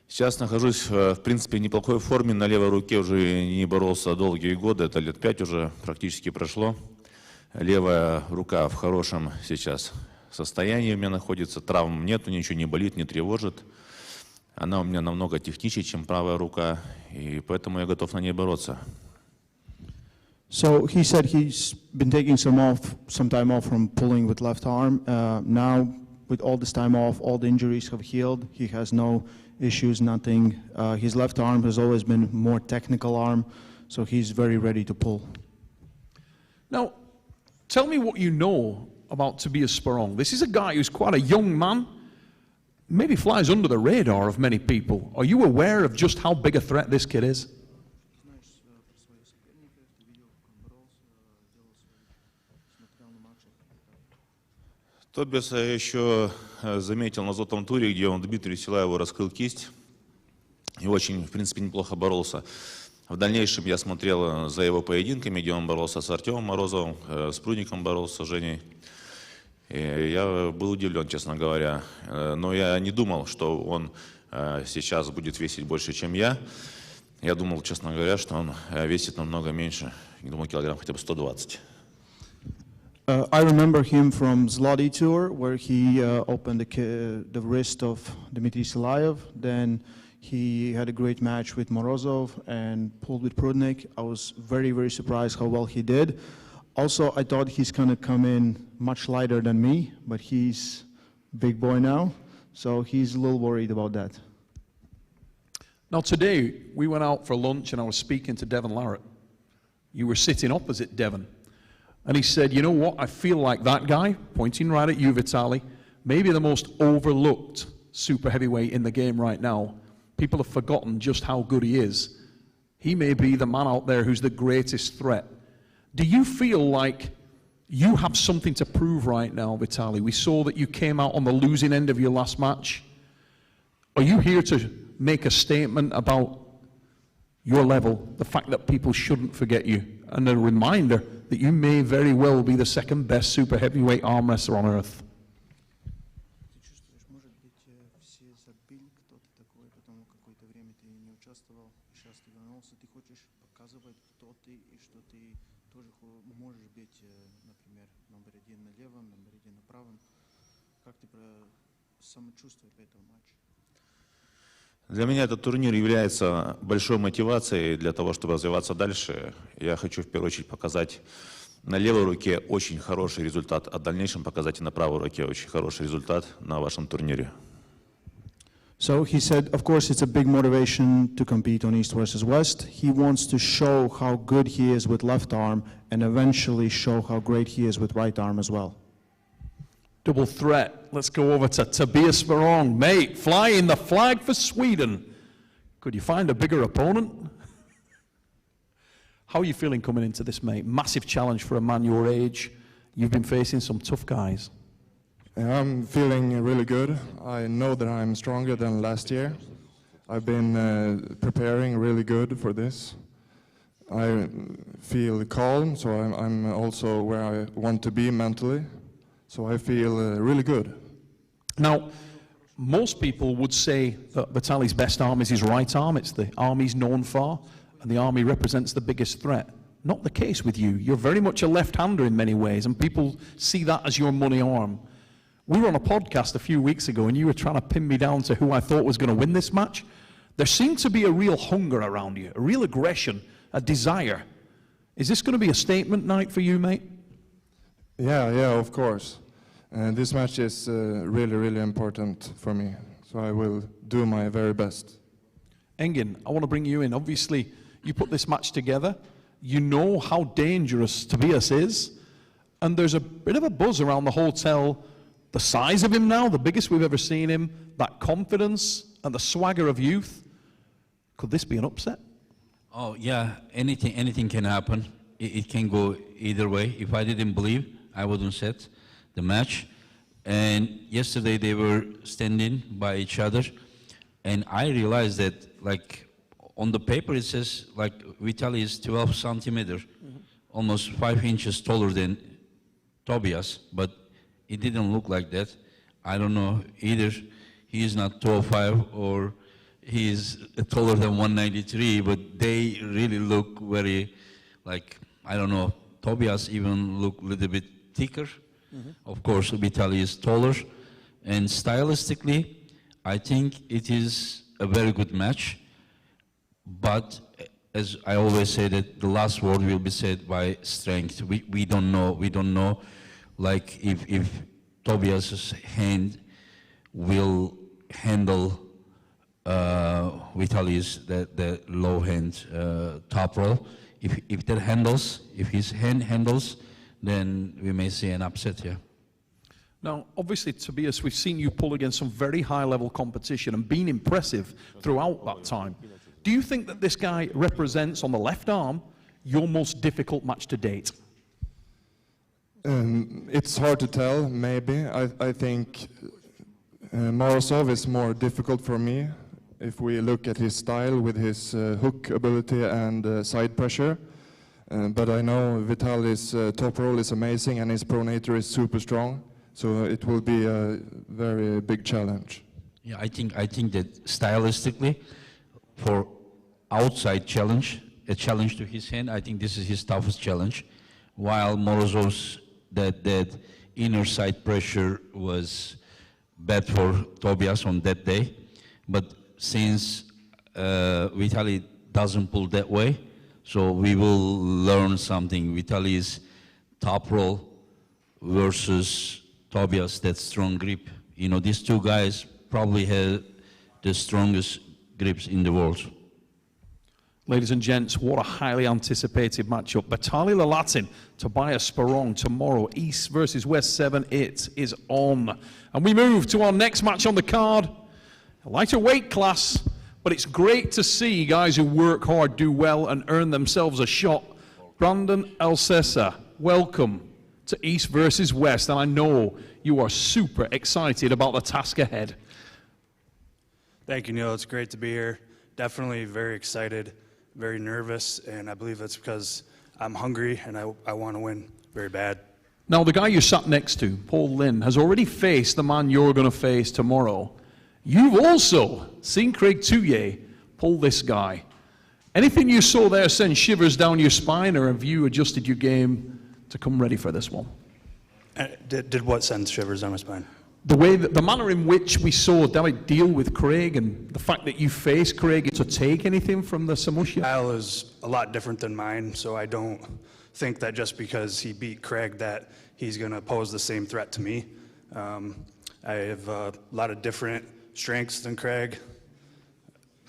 Сейчас нахожусь, в принципе, в неплохой форме. На левой руке уже не боролся долгие годы, это лет 5 уже практически прошло. Левая рука в хорошем сейчас состоянии у меня находится, травм нету, ничего не болит, не тревожит. Она у меня намного техничнее, чем правая рука, и поэтому я готов на ней бороться. So he said he's been taking some time off from pulling with left arm. Now, with all this time off, all the injuries have healed. He has no issues, nothing. His left arm has always been more technical arm, so he's very ready to pull. Now, tell me what you know about Tobias Sperong. This is a guy who's quite a young man, maybe flies under the radar of many people. Are you aware of just how big a threat this kid is? Тобиаса я еще заметил на золотом туре, где он Дмитрию Силаеву раскрыл кисть и очень, в принципе, неплохо боролся. В дальнейшем я смотрел за его поединками, где он боролся с Артемом Морозовым, с Прудником боролся, с Женей. И я был удивлен, честно говоря. Но я не думал, что он сейчас будет весить больше, чем я. Я думал, честно говоря, что он весит намного меньше. Я думал, килограмм хотя бы 120. I remember him from Zloty tour, where he opened the wrist of Dmitry Silayev. Then he had a great match with Morozov and pulled with Prudnik. I was very, very surprised how well he did. Also, I thought he's going to come in much lighter than me, but he's a big boy now, so he's a little worried about that. Now today, we went out for lunch and I was speaking to Devin Larratt. You were sitting opposite Devin. And he said, you know what, I feel like that guy, pointing right at you, Vitaly, maybe the most overlooked super heavyweight in the game right now. People have forgotten just how good he is. He may be the man out there who's the greatest threat. Do you feel like you have something to prove right now, Vitaly? We saw that you came out on the losing end of your last match. Are you here to make a statement about your level, the fact that people shouldn't forget you, and a reminder that you may very well be the second best super heavyweight arm wrestler on earth? Для меня этот турнир является большой мотивацией для того, чтобы развиваться дальше. Я хочу в первую очередь показать на левой руке очень хороший результат, а в дальнейшем показать и на правой руке очень хороший результат на вашем турнире. So he said, of course, it's a big motivation to compete on East versus West. He wants to show how good he is with left arm and eventually show how great he is with right arm as well. Double threat. Let's go over to Tobias Sperong. Mate, flying the flag for Sweden. Could you find a bigger opponent? How are you feeling coming into this, mate? Massive challenge for a man your age. You've been facing some tough guys. I'm feeling really good. I know that I'm stronger than last year. I've been preparing really good for this. I feel calm, so I'm also where I want to be mentally. So I feel really good. Now, most people would say that Vitaly's best arm is his right arm. It's the arm he's known for, and the arm he represents the biggest threat. Not the case with you. You're very much a left-hander in many ways, and people see that as your money arm. We were on a podcast a few weeks ago, and you were trying to pin me down to who I thought was going to win this match. There seemed to be a real hunger around you, a real aggression, a desire. Is this going to be a statement night for you, mate? Yeah, of course. This match is really, really important for me, so I will do my very best. Engin, I want to bring you in. Obviously, you put this match together. You know how dangerous Tobias is, and there's a bit of a buzz around the hotel. The size of him now, the biggest we've ever seen him, that confidence and the swagger of youth. Could this be an upset? Oh, yeah, anything can happen. It can go either way. If I didn't believe, I wouldn't set the match. And yesterday they were standing by each other, and I realized that, like, on the paper it says, like, Vitaly is 12 centimeters, almost 5 inches taller than Tobias, but it didn't look like that. I don't know, either he is not 205 or he is taller than 193, but they really look very, like, I don't know, Tobias even look a little bit thicker. Of course, Vitaly is taller, and stylistically, I think it is a very good match, but as I always say, that the last word will be said by strength. We don't know, like if Tobias's hand will handle Vitaly's the low hand top roll. If that handles, if his hand handles, then we may see an upset here. Now, obviously, Tobias, we've seen you pull against some very high-level competition and been impressive throughout that time. Do you think that this guy represents, on the left arm, your most difficult match to date? It's hard to tell, maybe. I think Morozov is more difficult for me if we look at his style with his hook ability and side pressure. But I know Vitaly's top roll is amazing and his pronator is super strong. So it will be a very big challenge. Yeah, I think that stylistically, for outside challenge, a challenge to his hand, I think this is his toughest challenge. While Morozov's that inner side pressure was bad for Tobias on that day, but since Vitaly doesn't pull that way, so we will learn something. Vitaly's top roll versus Tobias, that strong grip. You know, these two guys probably have the strongest grips in the world. Ladies and gents, what a highly anticipated matchup. Vitaly Laletin, Tobias Sperong tomorrow. East versus West 7, it is on. And we move to our next match on the card. A lighter weight class, but it's great to see guys who work hard do well and earn themselves a shot. Brandon Elsesser, welcome to East versus West, and I know you are super excited about the task ahead. Thank you, Neil. It's great to be here. Definitely very excited, very nervous, and I believe that's because I'm hungry and I want to win very bad. Now, the guy you sat next to, Paul Linn, has already faced the man you're going to face tomorrow. You've also seen Craig Touye pull this guy. Anything you saw there send shivers down your spine, or have you adjusted your game to come ready for this one? Did what send shivers down my spine? The way that, the manner in which we saw David deal with Craig, and the fact that you faced Craig to take anything from the Samosha? Style is a lot different than mine, so I don't think that just because he beat Craig that he's going to pose the same threat to me. I have a lot of different strengths than Craig,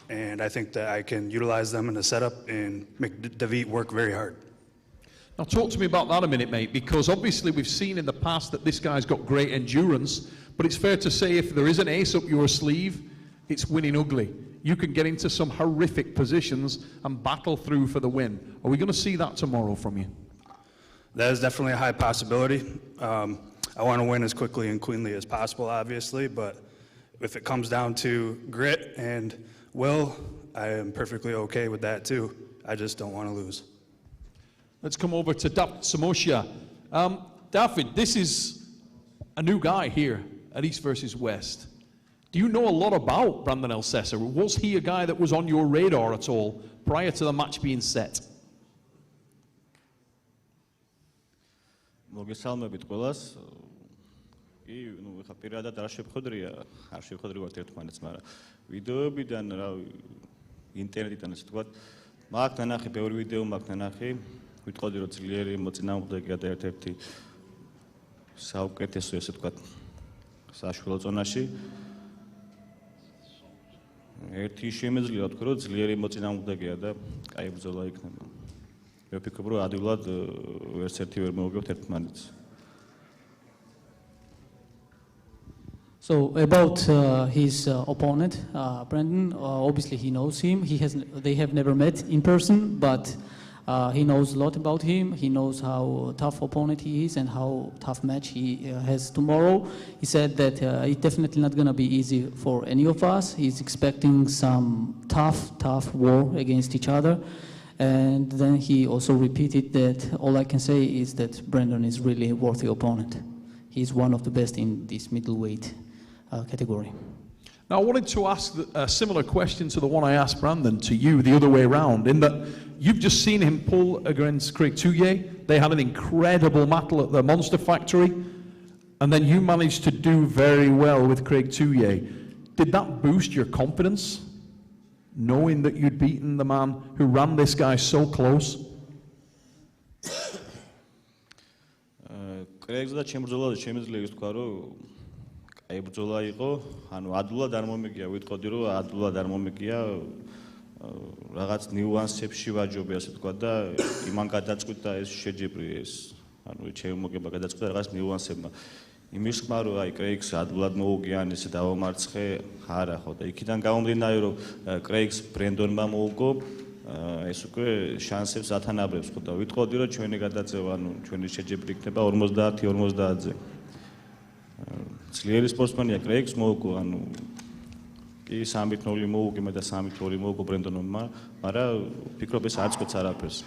and I think that I can utilize them in the setup and make David work very hard. Now talk to me about that a minute, mate, because obviously we've seen in the past that this guy's got great endurance, but it's fair to say if there is an ace up your sleeve, it's winning ugly. You can get into some horrific positions and battle through for the win. Are we going to see that tomorrow from you? That is definitely a high possibility. I want to win as quickly and cleanly as possible, obviously, but if it comes down to grit and will, I am perfectly okay with that too. I just don't want to lose. Let's come over to Samosha. David, this is a new guy here at East versus West. Do you know a lot about Brandon Elsesser? Was he a guy that was on your radar at all prior to the match being set? მოგესალმებით ყველას. კი, ნუ ეხა პირადად არ შევხვდრიათ ერთმანეთს, მაგრამ ვიდეოებიდან, რა ინტერნეტიდან ასე თქვა, მაგ ნანახი, ბევრი ვიდეო მაგ ნანახი, ვიტყოდი რომ ძლიერი მოწინააღმდეგეა და ერთ-ერთი საუკეთესო ასე თქვა საშუალო ზონაში. ერთი შემეძლია თქვა რომ ძლიერი მოწინააღმდეგეა და კაი ბრძოლა იქნება. მე ვფიქრობ რომ ადვილად ვერც ერთი ვერ მოვიგებთ ერთმანეთს. So about his opponent, Brandon, obviously he knows him. They have never met in person, but he knows a lot about him. He knows how tough opponent he is and how tough match he has tomorrow. He said that it's definitely not going to be easy for any of us. He's expecting some tough war against each other. And then he also repeated that all I can say is that Brandon is really a worthy opponent. He's one of the best in this middleweight category. Now, I wanted to ask a similar question to the one I asked Brandon to you the other way around, in that you've just seen him pull against Craig Touye. They had an incredible battle at the Monster Factory, and then you managed to do very well with Craig Touye. Did that boost your confidence knowing that you'd beaten the man who ran this guy so close? კრეგს და ჩემბრძოლაზე შემიძლია ის თქვა, რომ კაი ბრძოლა იყო, ანუ ადვილად არ მომიგია, ვიტყოდი რომ ადვილად არ მომიგია, რაღაც ნიუანსებში ვაჯობი, ასე თქვა და იმან გადაწყვიტა ეს შეჯიბრი ეს, ანუ ჩემი მოგება გადაწყვიტა რაღაც ნიუანსებმა. იმის ხმა რომ აი კრეგს ადვილად მოუგიან ესე დავამარცხე, არა ხო და იქიდან გამომდინარე რომ კრეგს ბრენდონმა მოუგო, ეს უკვე შანსებს ათანაბრებს ხო და ვიტყოდი რომ ჩვენი გადაწევა, ანუ ჩვენი შეჯიბრი იქნება 50-50-ზე. ძლიერი სპორტსმენია კრეგს მოუგო, ანუ კი 3-0 მოუგე მე და 3-2 მოუგო ბრენდონმა, მაგრამ ფიქრობ ეს არ წყვეტს არაფერს.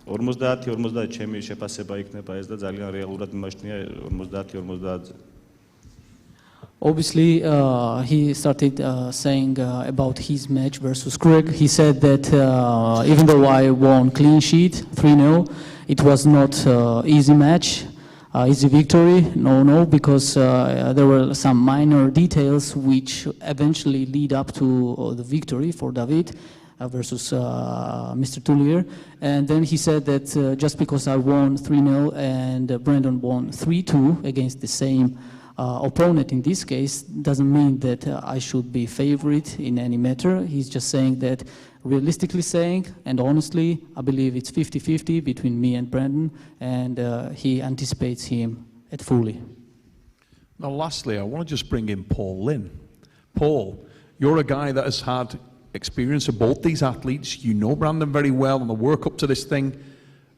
50-50 ჩემი შეფასება იქნება ეს და ძალიან რეალურად მიმაჩნია 50-50-ზე. Obviously, he started saying about his match versus Craig. He said that even though I won clean sheet 3-0, it was not easy match, easy victory. No, because there were some minor details which eventually lead up to the victory for David versus Mr. Tullier. And then he said that just because I won 3-0 and Brandon won 3-2 against the same opponent in this case, doesn't mean that I should be favorite in any matter. He's just saying that, realistically saying, and honestly, I believe it's 50-50 between me and Brandon, and he anticipates him at fully. Now, lastly, I want to just bring in Paul Linn. Paul, you're a guy that has had experience of both these athletes. You know Brandon very well and the work up to this thing.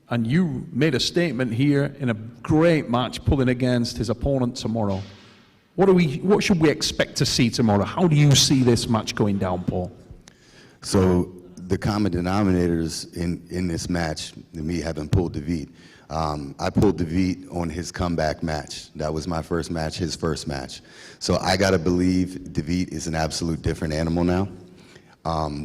And you made a statement here in a great match pulling against his opponent tomorrow. What should we expect to see tomorrow? How do you see this match going down, Paul? So the common denominators in this match, me having pulled David, I pulled David on his comeback match. That was my first match, his first match. So I got to believe David is an absolute different animal now.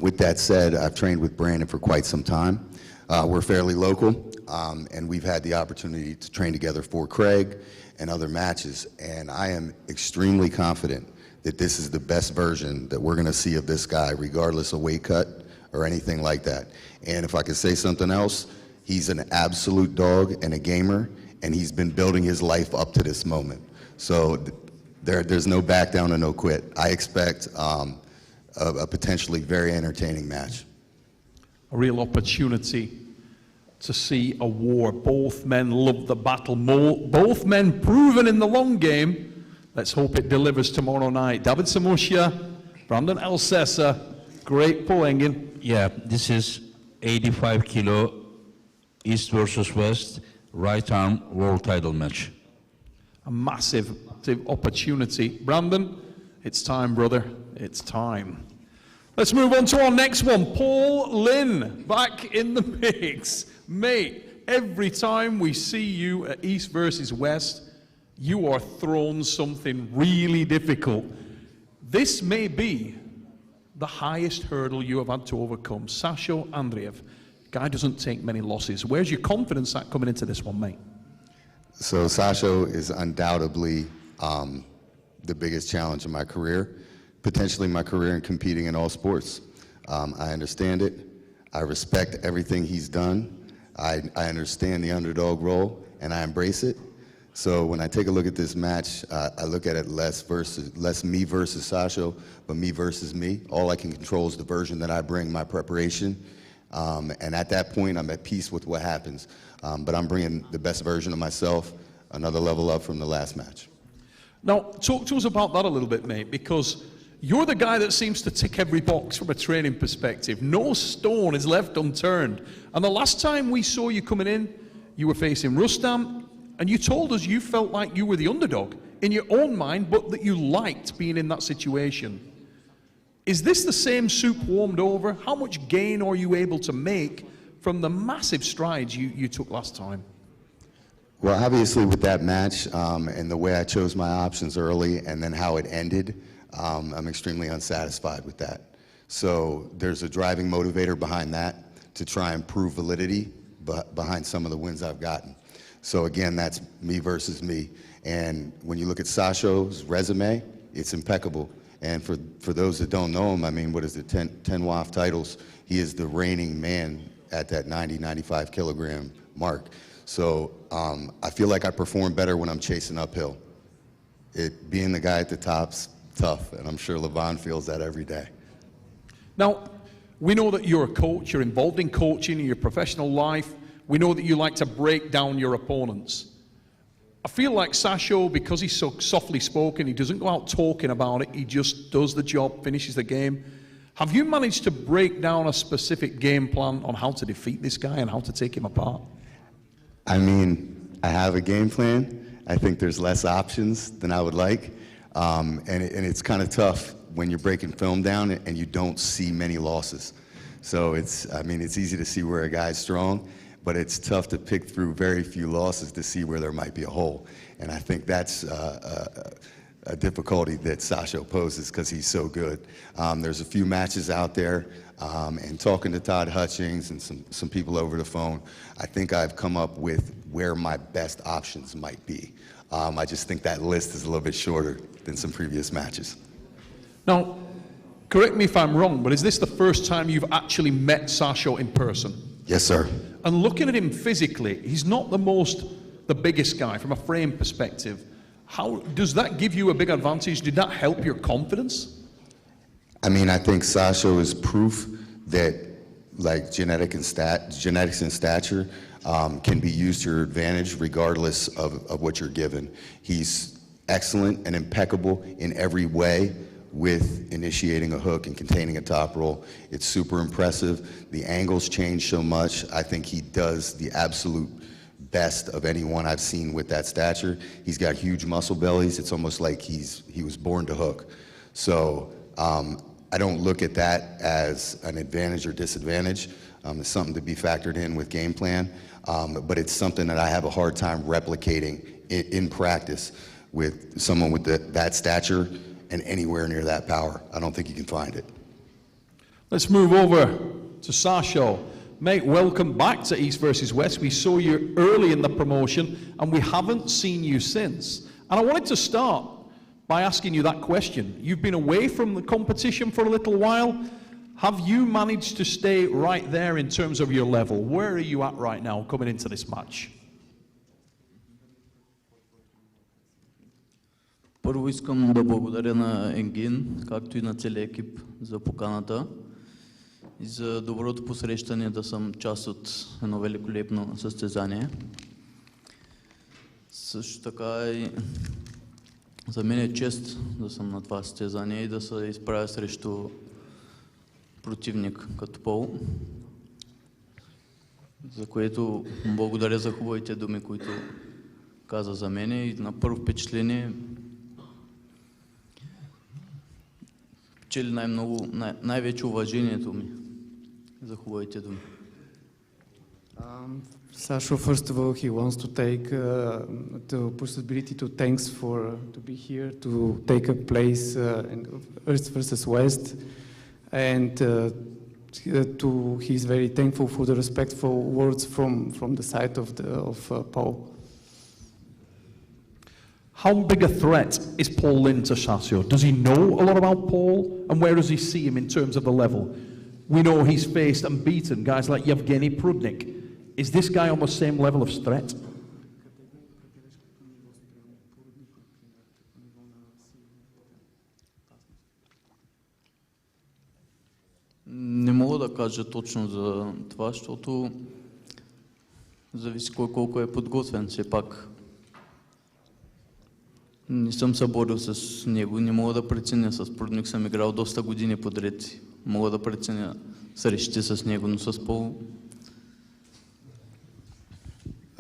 With that said, I've trained with Brandon for quite some time. We're fairly local, and we've had the opportunity to train together for Craig and other matches, and I am extremely confident that this is the best version that we're going to see of this guy, regardless of weight cut or anything like that. And if I could say something else, he's an absolute dog and a gamer, and he's been building his life up to this moment. So there's no back down and no quit. I expect a potentially very entertaining match. A real opportunity to see a war. Both men love the battle. Both men proven in the long game. Let's hope it delivers tomorrow night. David Samosha, Brandon Elsesser, great pulling. Yeah, this is 85 kilo East versus West right arm world title match. A massive opportunity. Brandon, it's time, brother. It's time. Let's move on to our next one. Paul Linn, back in the mix. Mate, every time we see you at East versus West, you are thrown something really difficult. This may be the highest hurdle you have had to overcome. Sasho Andreev, guy doesn't take many losses. Where's your confidence at coming into this one, mate? So Sasho is undoubtedly the biggest challenge in my career, potentially my career in competing in all sports. I understand it. I respect everything he's done. I understand the underdog role, and I embrace it. So when I take a look at this match, I look at it less me versus Sasho, but me versus me. All I can control is the version that I bring, my preparation. And at that point, I'm at peace with what happens. But I'm bringing the best version of myself, another level up from the last match. Now, talk to us about that a little bit, mate, because you're the guy that seems to tick every box from a training perspective. No stone is left unturned. And the last time we saw you coming in, you were facing Rustam, and you told us you felt like you were the underdog in your own mind, but that you liked being in that situation. Is this the same soup warmed over? How much gain are you able to make from the massive strides you took last time? Well, obviously with that match and the way I chose my options early and then how it ended, I'm extremely unsatisfied with that. So there's a driving motivator behind that to try and prove validity behind some of the wins I've gotten. So again, that's me versus me. And when you look at Sasho's resume, it's impeccable. And for those that don't know him, I mean, what is it, 10 WAF titles? He is the reigning man at that 90, 95 kilogram mark. So I feel like I perform better when I'm chasing uphill. Being the guy at the top's tough, and I'm sure Levon feels that every day. Now, we know that you're a coach, you're involved in coaching in your professional life. We know that you like to break down your opponents. I feel like Sasho, because he's so softly spoken, he doesn't go out talking about it, he just does the job, finishes the game. Have you managed to break down a specific game plan on how to defeat this guy and how to take him apart? I mean, I have a game plan. I think there's less options than I would like. And it's kind of tough when you're breaking film down and you don't see many losses. So I mean, it's easy to see where a guy's strong, but it's tough to pick through very few losses to see where there might be a hole. And I think that's a difficulty that Sasho poses because he's so good. There's a few matches out there, and talking to Todd Hutchings and some people over the phone, I think I've come up with where my best options might be. I just think that list is a little bit shorter than some previous matches. Now, correct me if I'm wrong, but is this the first time you've actually met Sasho in person? Yes, sir. And looking at him physically, he's not the biggest guy from a frame perspective. How does that give you a big advantage? Did that help your confidence? I mean, I think Sasho is proof that like genetics and stature can be used to your advantage regardless of what you're given. He's excellent and impeccable in every way with initiating a hook and containing a top roll. It's super impressive. The angles change so much. I think he does the absolute best of anyone I've seen with that stature. He's got huge muscle bellies. It's almost like he was born to hook. So I don't look at that as an advantage or disadvantage. It's something to be factored in with game plan, but it's something that I have a hard time replicating in practice with someone with that stature and anywhere near that power. I don't think you can find it. Let's move over to Sasho. Mate, welcome back to East versus West. We saw you early in the promotion and we haven't seen you since. And I wanted to start by asking you that question. You've been away from the competition for a little while. Have you managed to stay right there in terms of your level? Where are you at right now coming into this match? Първо искам да благодаря на Енгин, както и на целия екип за поканата и за доброто посрещане да съм част от едно великолепно състезание. Също така и за мен е чест да съм на това състезание и да се изправя срещу противник като Пол, за което благодаря за хубавите думи, които каза за мен и на първо впечатление печели най-вече уважението ми за хубавите думи. Sasho, first of all, he wants to take the possibility to thanks to be here, to take a place in East versus West, and he's very thankful for the respectful words from the side of Paul. How big a threat is Paul Linn to Sasho? Does he know a lot about Paul, and where does he see him in terms of the level? We know he's faced and beaten guys like Yevgeny Prudnik. Is this guy on the same level of threat? Не мога да кажа точно за това, защото зависи кой колко е подготвен. Все пак не съм се борил с него, не мога да преценя. С Прудник съм играл доста години подред. Мога да преценя срещите с него, но с Пол...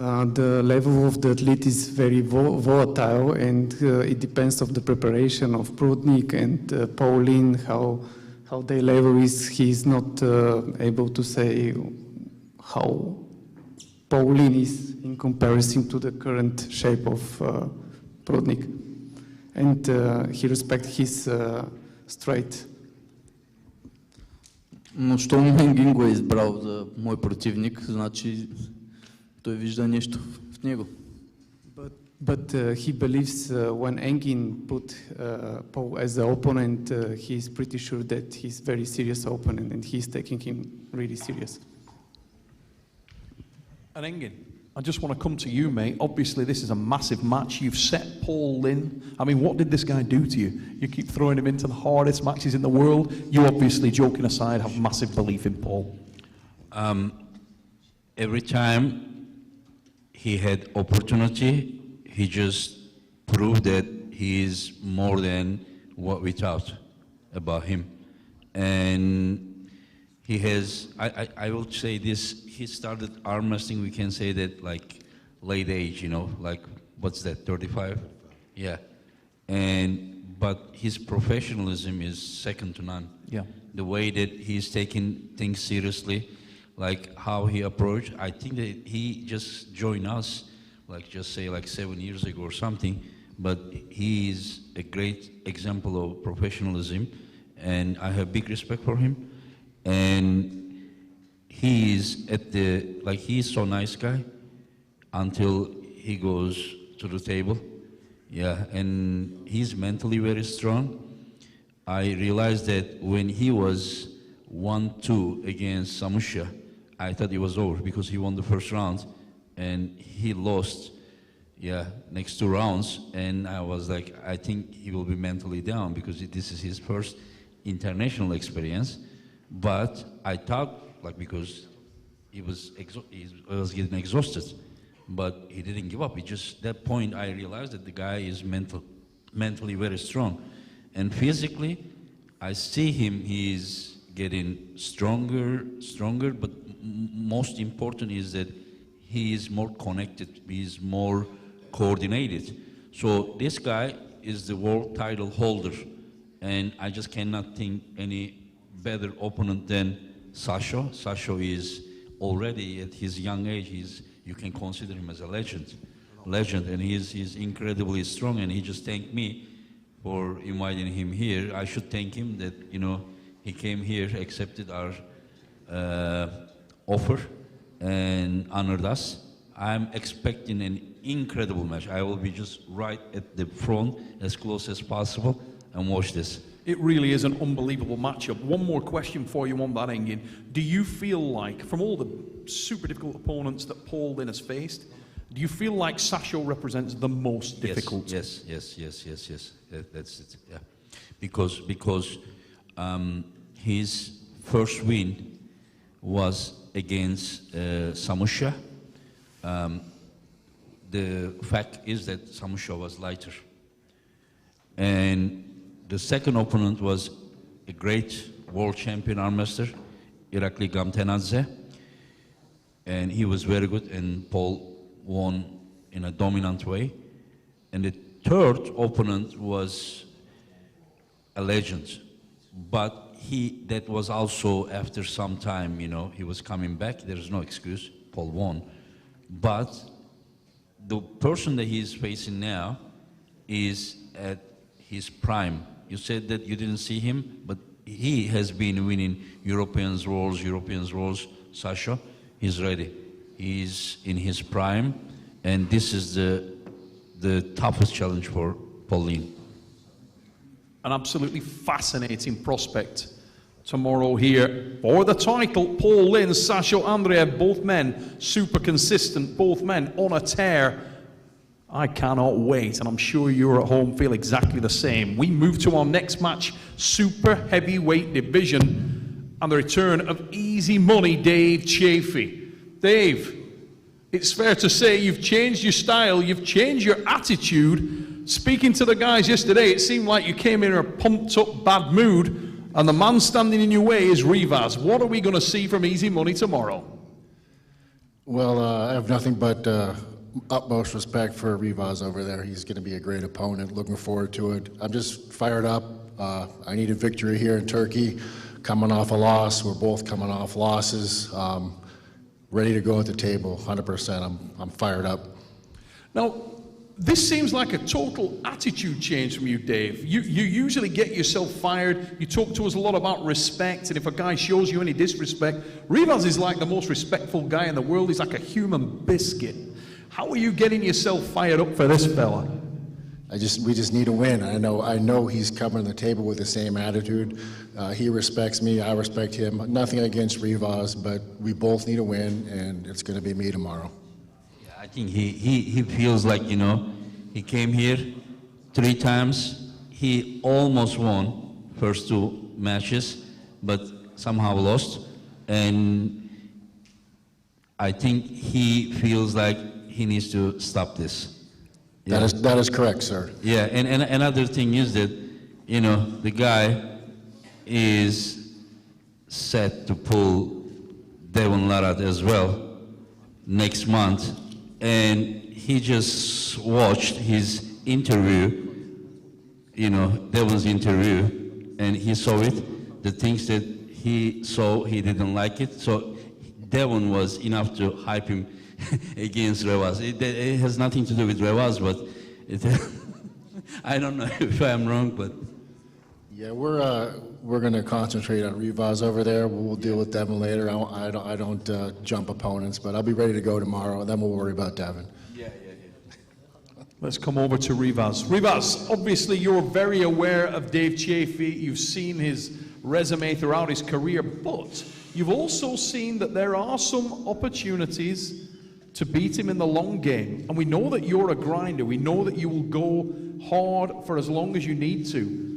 The level of the athlete is very volatile, and it depends on the preparation of Prudnik and Paulin, how their level is. He's not able to say how Paulin is in comparison to the current shape of Prudnik, and he respects his straight. Но щом Енгин го е избрал за мой противник, значи той вижда нещо в него. But But he believes when Engin put Paul as the opponent, he's pretty sure that he's very serious opponent and he's taking him really serious. And Engin, I just want to come to you, mate. Obviously, this is a massive match. You've set Paul Linn. I mean, what did this guy do to you? You keep throwing him into the hardest matches in the world. You obviously, joking aside, have massive belief in Paul. Every time he had opportunity, he just proved that he is more than what we thought about him. And he has, I will say this, he started arm wrestling, we can say that like late age, you know, like what's that, 35? Yeah. But his professionalism is second to none. Yeah. The way that he's taking things seriously, like how he approached, I think that he just joined us like just say like 7 years ago or something, but he is a great example of professionalism and I have big respect for him. And he is at the, like he's so nice guy until he goes to the table. Yeah, and he's mentally very strong. I realized that when he was 1-2 against Samosha, I thought it was over because he won the first round. And he lost, yeah, next 2 rounds. And I was like, I think he will be mentally down because this is his first international experience. But I thought, like, because he was getting exhausted, but he didn't give up. It just, that point, I realized that the guy is mentally very strong. And physically, I see him, he's getting stronger, but most important is that he is more connected, he is more coordinated. So this guy is the world title holder, and I just cannot think any better opponent than Sasho. Sasho is already at his young age, you can consider him as a legend, and he's incredibly strong, and he just thanked me for inviting him here. I should thank him that, you know, he came here, accepted our offer, and honored us. I'm expecting an incredible match. I will be just right at the front, as close as possible, and watch this. It really is an unbelievable matchup. One more question for you on that, Engin. Do you feel like, from all the super difficult opponents that Paul Linn has faced, do you feel like Sasho represents the most difficult? Yes. That's it. Yeah, because his first win was against Samosha. The fact is that Samosha was lighter, and the second opponent was a great world champion arm wrestler, Iraqi Gamtenadze, and he was very good, and Paul won in a dominant way. And the third opponent was a legend, but that was also after some time, you know, he was coming back. There is no excuse, Paul won. But the person that he is facing now is at his prime. You said that you didn't see him, but he has been winning European roles, Sasho. He's ready. He's in his prime, and this is the toughest challenge for Paul Linn. An absolutely fascinating prospect tomorrow here for the title. Paul Linn, Sasho Andreev, both men super consistent, both men on a tear. I cannot wait, and I'm sure you at home feel exactly the same. We move to our next match, super heavyweight division, and the return of easy money Dave Chaffey. Dave, it's fair to say you've changed your style, you've changed your attitude. Speaking to the guys yesterday, it seemed like you came in a pumped up bad mood, and the man standing in your way is Revas. What are we going to see from Easy Money tomorrow? Well, I have nothing but utmost respect for Revas over there. He's going to be a great opponent. Looking forward to it. I'm just fired up. I need a victory here in Turkey. Coming off a loss. We're both coming off losses. Ready to go at the table, 100%. I'm fired up. Now, this seems like a total attitude change from you, Dave. You usually get yourself fired. You talk to us a lot about respect, and if a guy shows you any disrespect, Revas is like the most respectful guy in the world. He's like a human biscuit. How are you getting yourself fired up for this fella? We just need a win. I know he's coming to the table with the same attitude. He respects me, I respect him. Nothing against Revas, but we both need a win, and it's going to be me tomorrow. Yeah, I think he feels like, you know, he came here 3 times. He almost won first 2 matches, but somehow lost. And I think he feels like he needs to stop this. Yeah. That is correct, sir. Yeah, and another thing is that, you know, the guy is set to pull Devon Larratt as well next month, and he just watched his interview, you know, Devon's interview, and he saw it. The things that he saw, he didn't like it, so Devon was enough to hype him against Revas. It has nothing to do with Revas, but I don't know if I'm wrong, but Yeah, we're going to concentrate on Revas over there. We'll deal with Devin later. I don't jump opponents, but I'll be ready to go tomorrow. Then we'll worry about Devin. Let's come over to Revas. Revas, obviously you're very aware of Dave Chaffey. You've seen his resume throughout his career, but you've also seen that there are some opportunities to beat him in the long game. And we know that you're a grinder. We know that you will go hard for as long as you need to.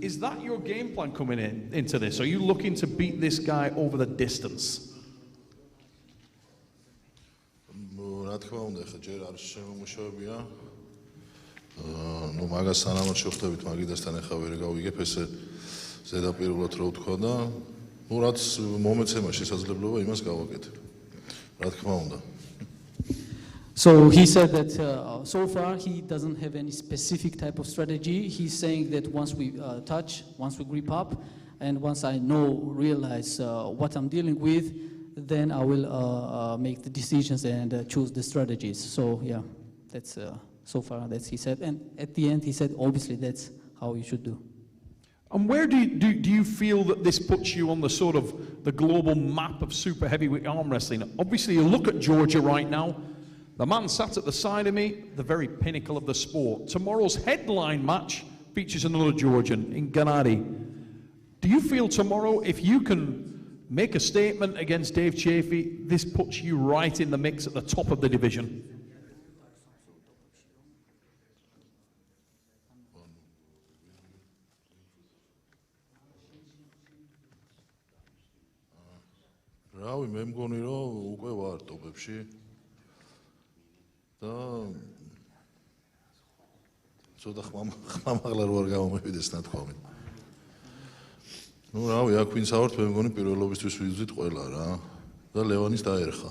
Is that your game plan coming into this? Are you looking to beat this guy over the distance? რა თქმა უნდა, ხა ჯერ არის შემომუშავებია. ნუ მაგას სანამ შევხვდებით მაგიდასთან ახლა ვერ გავიგებ ესე ზედაპირულად რო ვთქვა და ნუ რაც მომეცემა შესაძლებლობა იმას გავაკეთებ. რა თქმა უნდა. So he said that so far he doesn't have any specific type of strategy. He's saying that once we touch, once we grip up, and once I realize what I'm dealing with, then I will make the decisions and choose the strategies. So yeah, that's so far that's he said. And at the end he said, obviously that's how you should do. And where do you feel that this puts you on the sort of the global map of super heavyweight arm wrestling? Obviously you look at Georgy right now. The man sat at the side of me, the very pinnacle of the sport. Tomorrow's headline match features another Georgian in Gennady. Do you feel tomorrow, if you can make a statement against Dave Chaffey, this puts you right in the mix at the top of the division? რავი, მე მგონი რომ უკვე ვარ ტოპებში. და ცოტა ხმამაღლა რო არ გამომივიდეს ნათქვამი. ნუ რავი, აქ ვინც ავართ, მე მგონი პირველობისთვის ვიზვით ყველა რა. და ლევანის დაერხა.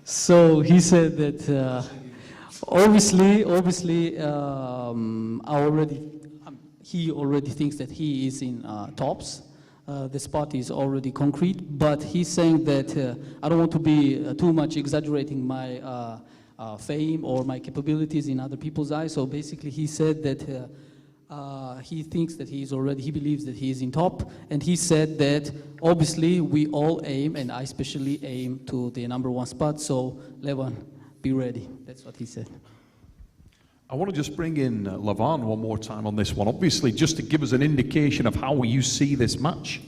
So he said that obviously he already thinks that he is in tops. The spot is already concrete, but he's saying that I don't want to be too much exaggerating my fame or my capabilities in other people's eyes. So basically he said that he thinks that he believes that he is in top, and he said that obviously we all aim, and I especially aim to the #1 spot, so Levon, be ready. That's what he said. I want to just bring in Levon one more time on this one, obviously just to give us an indication of how you see this match.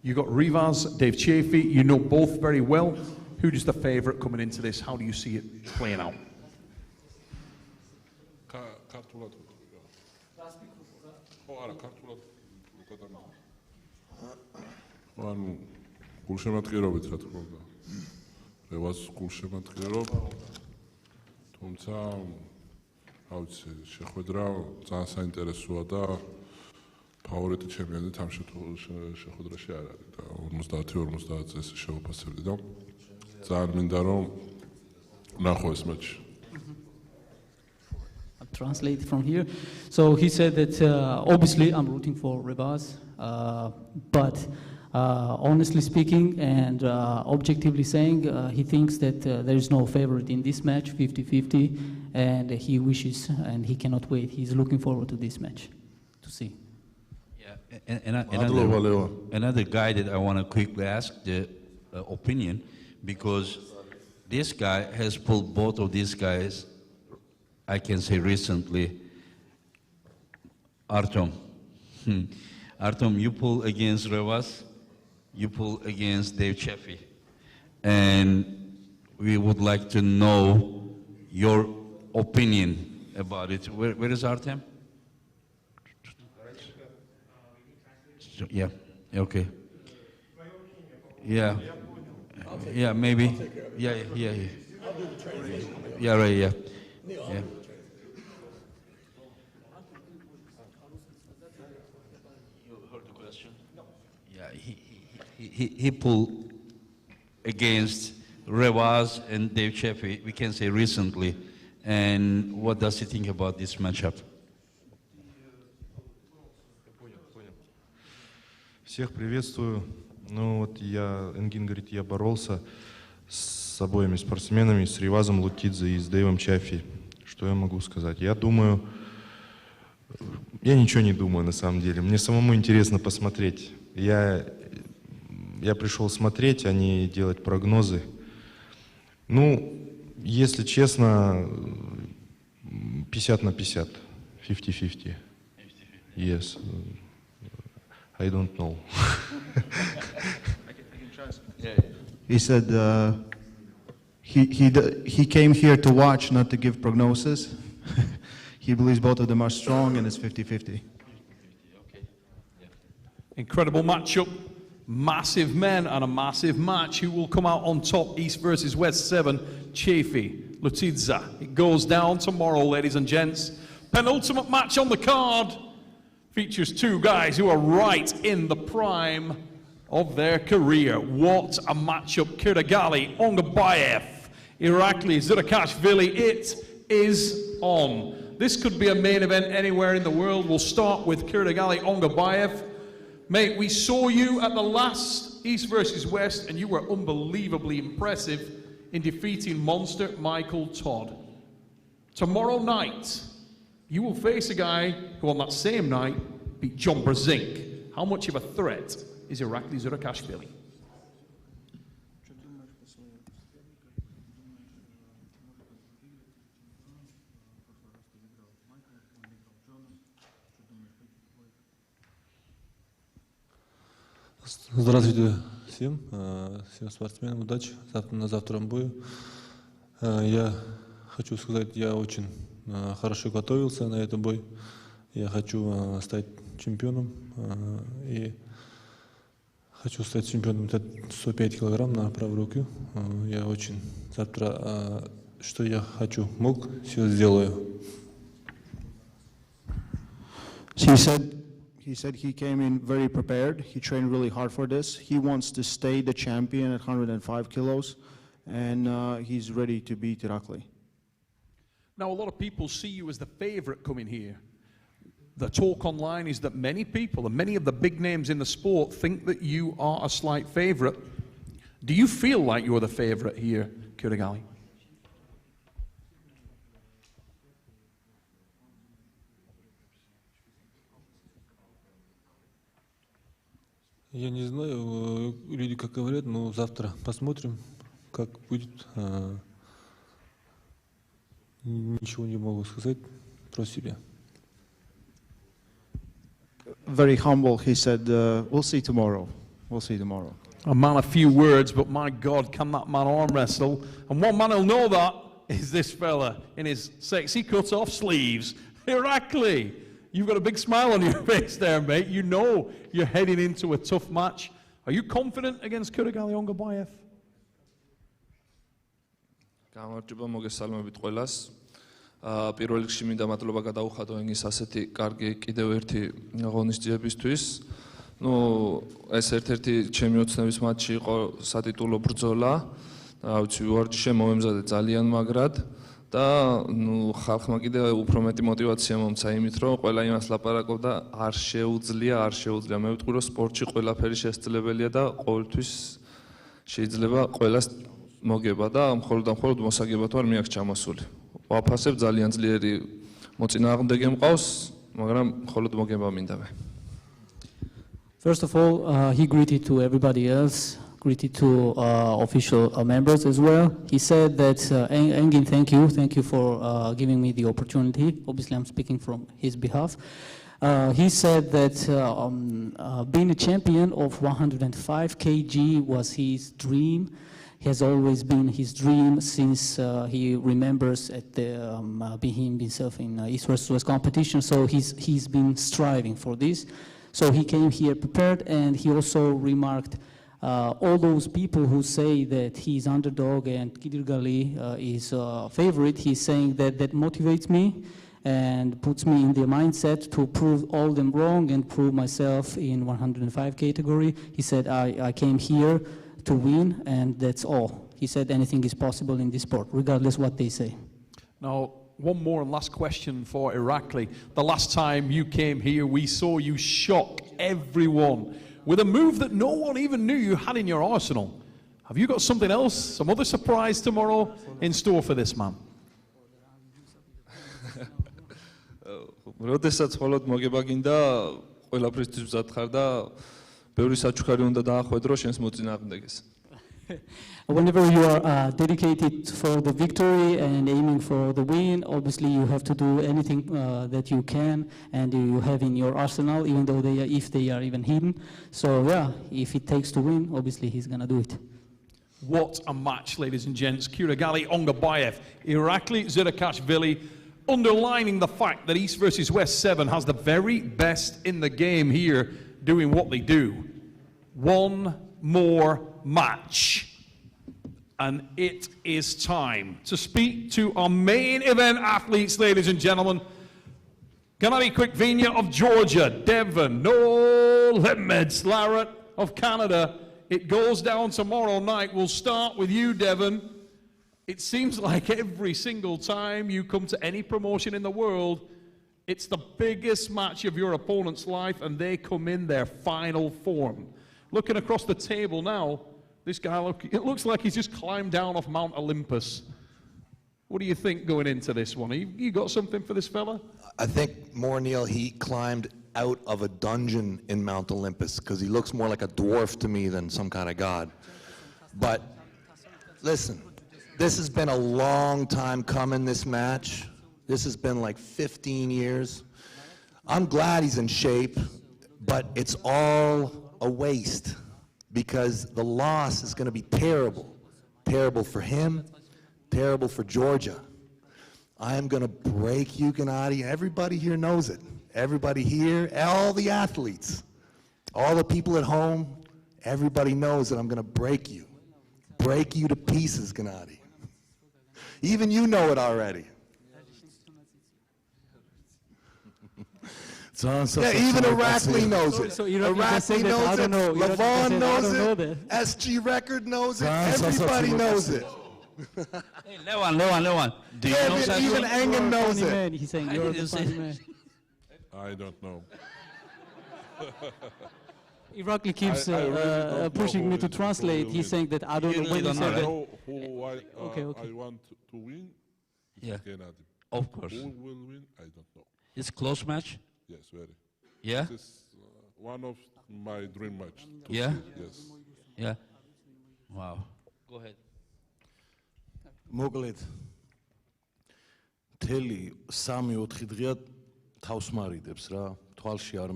You got Revas, Dave Chaffey, you know both very well. Who's the favourite coming into this? How do you see it playing out? ანუ გულშემატკივრობით რა თქმა უნდა. რევას გულშემატკივრობ. თუმცა ავიცი შეხვედრა ძალიან საინტერესოა და ფავორიტი ჩემპიონი შეხვედრაში არ არის და 50-50 წესი შევაფასებდი და ძალიან მინდა რომ ნახო ეს матч. I'll translate from here. So he said that obviously I'm rooting for Revas, but honestly speaking and objectively saying, he thinks that there is no favorite in this match, 50-50, and he wishes and he cannot wait. He's looking forward to this match to see. Yeah, another guy that I want to quickly ask the opinion, because this guy has pulled both of these guys, I can say recently. Artem. Artem, you pull against Revas, you pull against Dave Chaffey. And we would like to know your opinion about it. Where is Artem? Yeah, okay. Yeah, yeah, maybe. Yeah. Yeah, right, yeah. Yeah. You heard the question? Yeah, he pulled against Revas and Dave Chaffey, we can say recently. And what does he think about this matchup? Всех приветствую. Ну вот Энгин говорит, я боролся с обоими спортсменами, с Ревазом Лутидзе и с Дэйвом Чаффи. Что я могу сказать? Я думаю, я ничего не думаю на самом деле. Мне самому интересно посмотреть. Я пришел смотреть, а не делать прогнозы. Ну, если честно, 50 на 50, 50-50. Yes. I don't know. He said he came here to watch, not to give prognosis. He believes both of them are strong, and it's 50-50. Incredible matchup. Massive men and a massive match. Who will come out on top? East versus West 7. Chaffey, Lutidze. It goes down tomorrow, ladies and gents. Penultimate match on the card. Features two guys who are right in the prime of their career. What a matchup. Kirigali, Ongabayev, Iraqi, Zurakashvili. It is on. This could be a main event anywhere in the world. We'll start with Kirigali, Ongabayev. Mate, we saw you at the last East versus West, and you were unbelievably impressive in defeating Monster Michael Todd. Tomorrow night, you will face a guy who on that same night beat John Brzezinski. How much of a threat is Iraqi Zurakashvili? Здравствуйте всем спортсменам, удачи на завтрашнем бою. Я хочу сказать, я очень хорошо готовился на этот бой. Я хочу стать чемпионом и хочу стать чемпионом 105 килограмм на правую руку. Я очень завтра, что я хочу, мог, все сделаю. He said he came in very prepared. He trained really hard for this. He wants to stay the champion at 105 kilos, and he's ready to beat Irakli. Now, a lot of people see you as the favorite coming here. The talk online is that many people, and many of the big names in the sport, think that you are a slight favorite. Do you feel like you're the favorite here, Kirigali? Я не знаю, люди как говорят, но завтра посмотрим, как будет. Ничего не могу сказать про себя. Very humble, he said, we'll see tomorrow. We'll see tomorrow. A man of few words, but my God, can that man arm wrestle? And one man who'll know that is this fella in his sexy cut-off sleeves. Iraqi, you've got a big smile on your face there, mate. You know you're heading into a tough match. Are you confident against Kirigali Ongabayev? გამარჯობა მოგესალმებით ყველას. პირველ რიგში მინდა მადლობა გადაუხადო ენგის ასეთი კარგი კიდევ ერთი ღონისძიებისთვის. ნუ ეს ერთ-ერთი ჩემი ოცნების მატჩი იყო სატიტულო ბრძოლა. რა ვიცი, ვარჯიშე მომემზადე ძალიან მაგრად და ნუ ხალხმა კიდევ უფრო მეტი мотиваცია მომცა იმით, რომ ყველა იმას ლაპარაკობდა, არ შეუძლია. მე ვიტყვი, რომ სპორტში ყველაფერი შესაძლებელია და ყოველთვის შეიძლება ყველას მოგება და მხოლოდ მოსაგებად ვარ მე აქ ჩამოსული. ვაფასებ ძალიან ძლიერი მოწინააღმდეგე მყავს, მაგრამ მხოლოდ მოგება მინდა მე. First of all, he greeted to everybody else. greeted to official members as well. He said that, Engin, thank you for giving me the opportunity. Obviously, I'm speaking from his behalf. He said that being a champion of 105 kg was his dream. Has always been his dream since he remembers at the being himself in East vs West competition. So he's been striving for this. So he came here prepared, and he also remarked all those people who say that he's underdog and Kirigali is favorite. He's saying that motivates me and puts me in the mindset to prove all them wrong and prove myself in 105 category. He said I came here to win, and that's all. He said anything is possible in this sport, regardless what they say. Now, one more and last question for Iraqi. The last time you came here, we saw you shock everyone with a move that no one even knew you had in your arsenal. Have you got something else, some other surprise tomorrow in store for this man? როდესაც მხოლოდ მოგება გინდა, ყველაფრისთვის მზად ხარ და ბევრი საჩუქარი უნდა დაახვედრო შენს მოწინააღმდეგეს. Whenever you are dedicated for the victory and aiming for the win, obviously you have to do anything that you can and you have in your arsenal, even though if they are even hidden. So yeah, if it takes to win, obviously he's gonna do it. What a match, ladies and gents. Kirigali, Ongabayev, Irakli, Zurikashvili, underlining the fact that East versus West 7 has the very best in the game here doing what they do. One more match. And it is time to speak to our main event athletes, ladies and gentlemen. Gennady Quickvinia of Georgia, Devon, no limits, Larratt of Canada. It goes down tomorrow night. We'll start with you, Devon. It seems like every single time you come to any promotion in the world, it's the biggest match of your opponent's life, and they come in their final form. Looking across the table now, this guy, it looks like he's just climbed down off Mount Olympus. What do you think going into this one? You got something for this fella? I think more, Neil, he climbed out of a dungeon in Mount Olympus, because he looks more like a dwarf to me than some kind of god. But listen, this has been a long time coming, this match. This has been like 15 years. I'm glad he's in shape, but it's all a waste, because the loss is going to be terrible. Terrible for him, terrible for Georgia. I am going to break you, Gennady. Everybody here knows it. Everybody here, all the athletes, all the people at home, everybody knows that I'm going to break you. Break you to pieces, Gennady. Even you know it already. Yeah, even Iraqi knows it. Iraqi knows it. Levon knows it. SG Record knows it. Everybody knows it. Hey, Levan. Do you know Sasho? Even Engin knows it. He's saying you're the funny man. I don't know. Iraqi keeps pushing me to translate. He's saying that I don't know when he said that. Who I want to win. Yeah. Gennady. Of course. Who will win? I don't know. It's close match? Yes, very. Yeah? This is one of my dream match. Yeah? Yes. Yeah. Wow. Go ahead. მოკლედ მთელი 3-4 დღეა თავს მარიდებს რა, თვალებში არ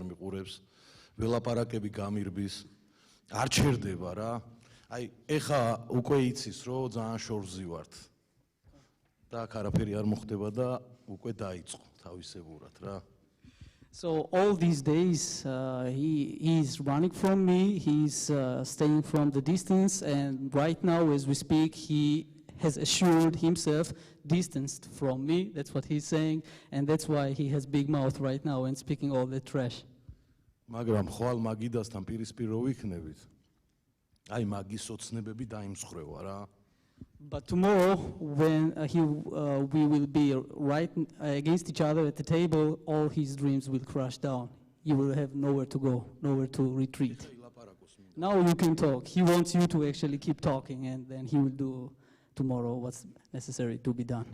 მიყურებს, ველაპარაკები გამირბის, არ ჩერდება რა. აი, ეხა უკვე იცის, რომ ძალიან შორზე ვართ. და აქ არაფერი არ მოხდება და უკვე დაიწყო თავისებურად რა. So all these days, he's running from me, he's staying from the distance, and right now, as we speak, he has assured himself distanced from me. That's what he's saying, and that's why he has big mouth right now and speaking all that trash. მაგრამ ხვალ მაგიდასთან პირისპირ რო ვიქნებით, აი მაგის ოცნებები დაიმსხრევა რა. But tomorrow, when we will be right against each other at the table, all his dreams will crash down. You will have nowhere to go, nowhere to retreat. Now you can talk. He wants you to actually keep talking, and then he will do tomorrow what's necessary to be done.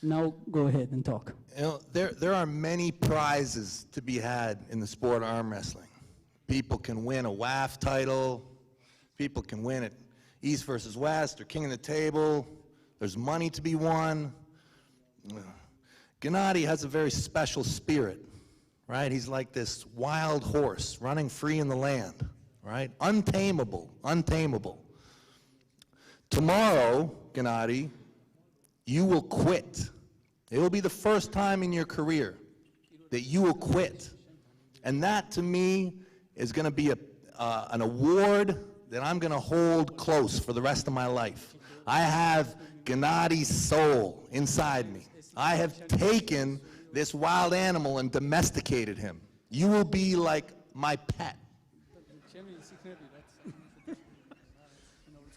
Now go ahead and talk. You know, there are many prizes to be had in the sport of arm wrestling. People can win a WAF title, People can win it East versus West or King of the Table. There's money to be won. Gennady has a very special spirit, right? He's like this wild horse running free in the land, right? Untamable, untamable. Tomorrow, Gennady, you will quit. It will be the first time in your career that you will quit. And that, to me, is going to be an award that I'm going to hold close for the rest of my life. I have Gennady's soul inside me. I have taken this wild animal and domesticated him. You will be like my pet.